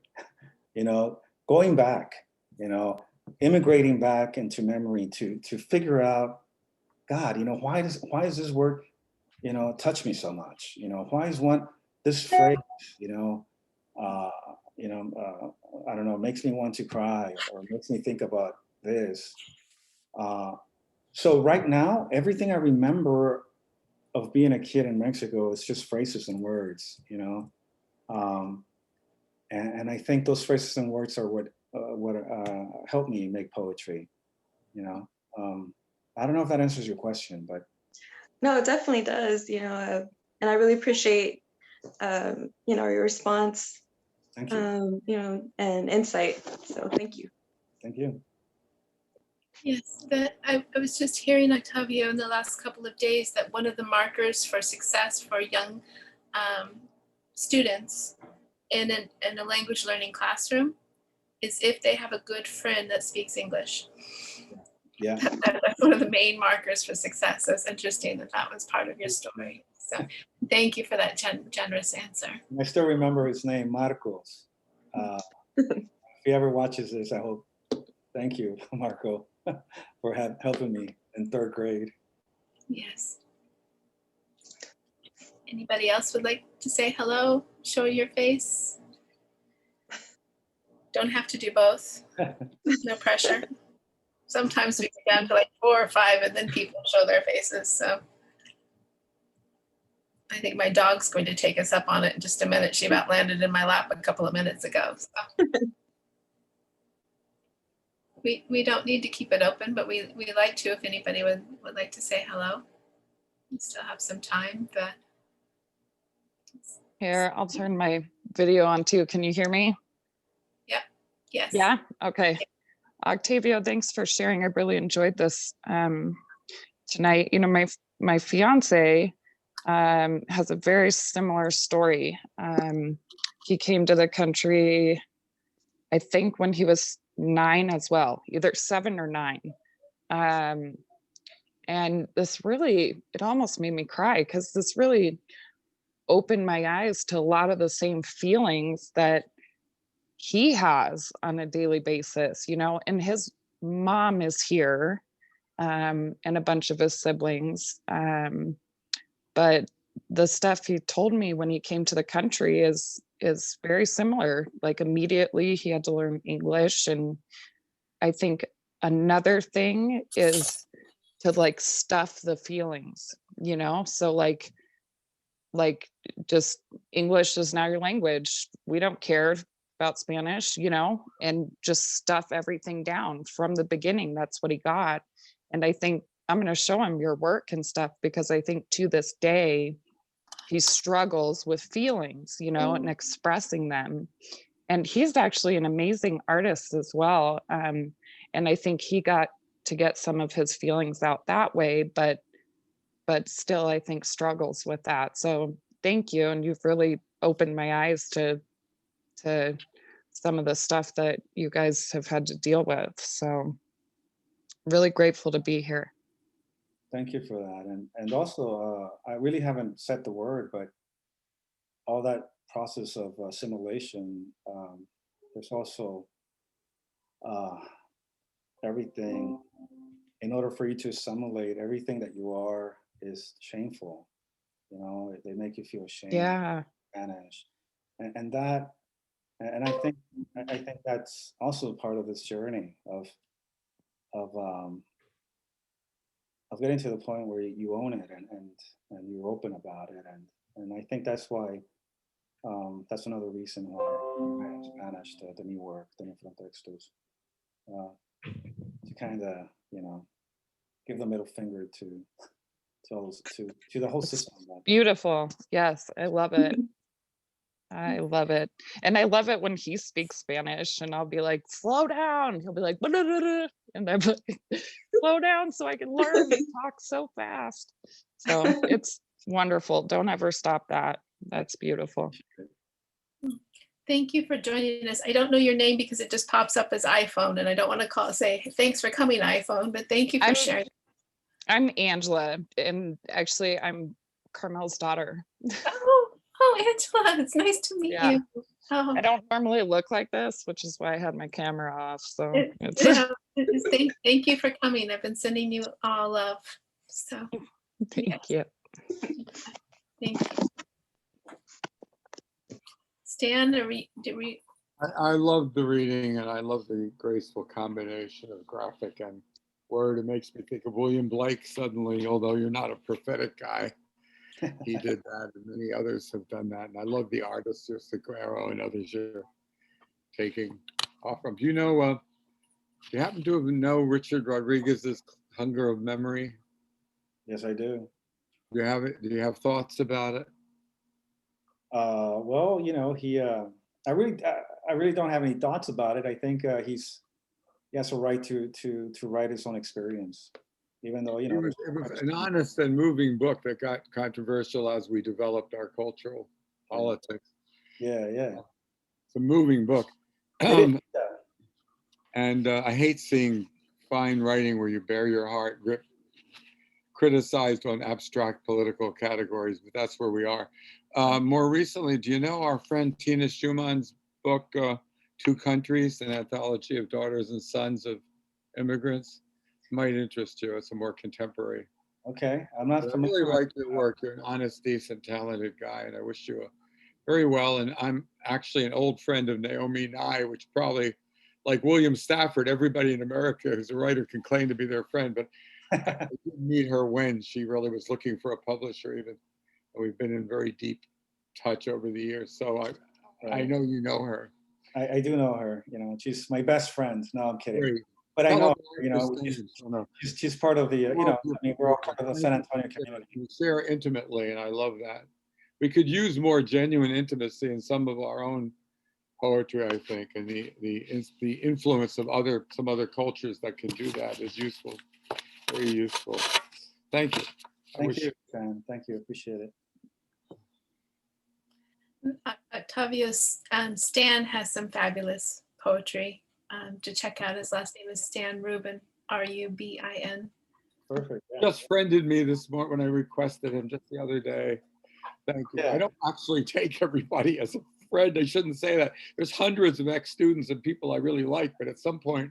you know, going back, you know, immigrating back into memory to figure out, God, you know, why does this word, you know, touch me so much? You know, why is this phrase, you know, I don't know, makes me want to cry or makes me think about this. So right now, everything I remember of being a kid in Mexico is just phrases and words, you know. And I think those phrases and words are what helped me make poetry, you know. I don't know if that answers your question, but No, it definitely does, you know, and I really appreciate, you know, your response, thank you. you know, and insight. So thank you. Thank you. Yes, that I was just hearing, Octavio, in the last couple of days that one of the markers for success for young students in a language learning classroom is if they have a good friend that speaks English. Yeah. That's one of the main markers for success. So it's interesting that was part of your story. So thank you for that generous answer. I still remember his name, Marcos. If he ever watches this, I hope. Thank you, Marco, for helping me in 3rd grade. Yes. Anybody else would like to say hello? Show your face. Don't have to do both. No pressure. Sometimes we get down to like 4 or 5 and then people show their faces. So I think my dog's going to take us up on it in just a minute. She about landed in my lap a couple of minutes ago. So. We don't need to keep it open, but we like to if anybody would like to say hello. We still have some time, but here, I'll turn my video on too. Can you hear me? yeah. Yes. Yeah. Okay. Octavio, thanks for sharing. I really enjoyed this tonight. You know, my fiance has a very similar story. He came to the country, I think, when he was 9 as well, either 7 or 9. And this really, it almost made me cry because this really opened my eyes to a lot of the same feelings that he has on a daily basis, you know, and his mom is here, and a bunch of his siblings. But the stuff he told me when he came to the country is very similar. Like immediately he had to learn English. And I think another thing is to like stuff the feelings, you know? So like just English is now your language. We don't care about Spanish, you know, and just stuff everything down from the beginning. That's what he got. And I think I'm going to show him your work and stuff because I think to this day, he struggles with feelings, you know, and expressing them. And he's actually an amazing artist as well. And I think he got to get some of his feelings out that way, but still, I think struggles with that. So thank you. And you've really opened my eyes to some of the stuff that you guys have had to deal with. So really grateful to be here. Thank you for that. And also, I really haven't said the word, but all that process of assimilation, there's also everything, in order for you to assimilate, everything that you are is shameful, you know, they make you feel ashamed. Yeah. Spanish, and that, and I think that's also part of this journey of getting to the point where you own it and you're open about it, and I think that's why that's another reason why I write in Spanish, the new work, the new Frontextos, to kind of, you know, give the middle finger to the whole system. Beautiful. Yes, I love it. I love it. And I love it when he speaks Spanish and I'll be like, slow down. He'll be like, "Ba-da-da-da," and I'm like, slow down so I can learn to talk so fast. So it's wonderful. Don't ever stop that. That's beautiful. Thank you for joining us. I don't know your name because it just pops up as iPhone, and I don't want to say thanks for coming, iPhone, but thank you for sharing. I'm Angela, and actually I'm Carmel's daughter. Oh, Angela, it's nice to meet you. Oh. I don't normally look like this, which is why I had my camera off. So thank you for coming. I've been sending you all love. So thank you. Thank you. Stan, I love the reading, and I love the graceful combination of graphic and word. It makes me think of William Blake suddenly, although you're not a prophetic guy. He did that, and many others have done that. And I love the artists, Guerrero and others you're taking off from. Do you happen to know Richard Rodriguez's Hunger of Memory? Yes, I do. Do you have it? Do you have thoughts about it? Well, you know, I really don't have any thoughts about it. I think he has a right to write his own experience, even though, you know, it was an honest and moving book that got controversial as we developed our cultural politics. Yeah. It's a moving book. And I hate seeing fine writing where you bare your heart, criticized on abstract political categories, but that's where we are. More recently, do you know our friend Tina Schumann's book, Two Countries, an anthology of daughters and sons of immigrants? It might interest you. It's a more contemporary. Okay, I'm not familiar. I really like your work. You're an honest, decent, talented guy, and I wish you very well. And I'm actually an old friend of Naomi Nye, which probably, like William Stafford, everybody in America who's a writer can claim to be their friend, but I didn't meet her when she really was looking for a publisher even. And we've been in very deep touch over the years. So I know you know her. I do know her. You know, she's my best friend. No, I'm kidding. Great. But I know, you know, she's part of the, you know, I mean, we're all part of the San Antonio community. We share intimately, and I love that. We could use more genuine intimacy in some of our own poetry, I think, and the influence of some other cultures that can do that is useful, very useful. Thank you. Thank you, Sam. Thank you. Appreciate it. Octavio Stan has some fabulous poetry to check out. His last name is Stan Rubin, Rubin. Perfect. Yeah. Just friended me this morning when I requested him just the other day. Thank you. Yeah. I don't actually take everybody as a friend. I shouldn't say that. There's hundreds of ex-students and people I really like, but at some point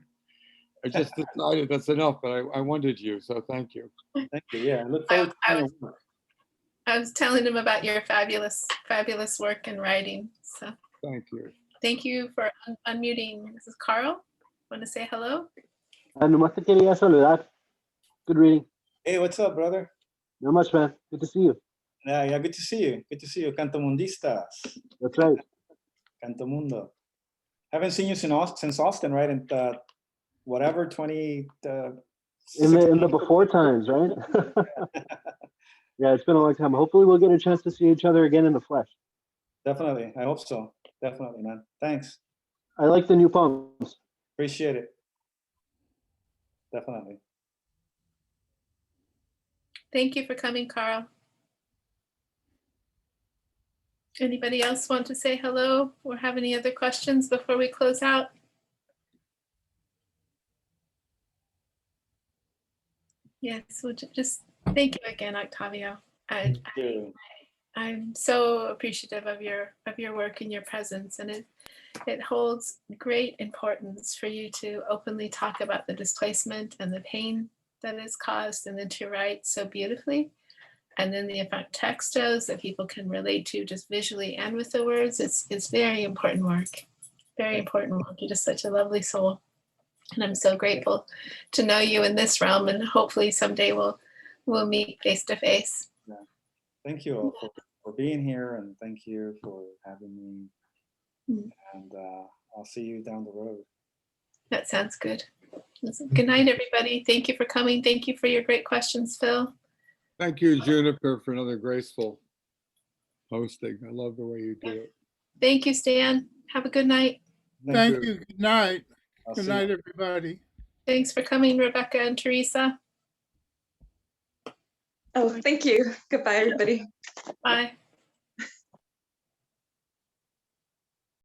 I just decided that's enough, but I wanted you, so thank you. Thank you. Yeah, I look forward to your work. I was telling him about your fabulous work and writing. So thank you. Thank you for unmuting. This is Carl. Want to say hello? Nomás te quería saludar. Good reading. Hey, what's up, brother? Not much, man. Good to see you. Yeah, good to see you. Good to see you. Cantomundistas. That's right. Cantomundo. Haven't seen you since Austin, right? In whatever 20. In the before times, right? Yeah, it's been a long time. Hopefully, we'll get a chance to see each other again in the flesh. Definitely. I hope so. Definitely, man. Thanks. I like the new poems. Appreciate it. Definitely. Thank you for coming, Carl. Anybody else want to say hello or have any other questions before we close out? Yes, we'll just thank you again, Octavio. I'm so appreciative of your work and your presence, and it holds great importance for you to openly talk about the displacement and the pain that is caused, and then to write so beautifully and then the Frontextos that people can relate to just visually and with the words. It's very important work. Very important work. You're just such a lovely soul. And I'm so grateful to know you in this realm, and hopefully someday we'll meet face to face. Thank you all for being here, and thank you for having me. And I'll see you down the road. That sounds good. Good night, everybody. Thank you for coming. Thank you for your great questions, Phil. Thank you, Juniper, for another graceful hosting. I love the way you do it. Thank you, Stan. Have a good night. Thank you. Good night. I'll Good see night, you. everybody. Thanks for coming, Rebecca and Teresa. Oh, thank you. Goodbye, everybody. Bye.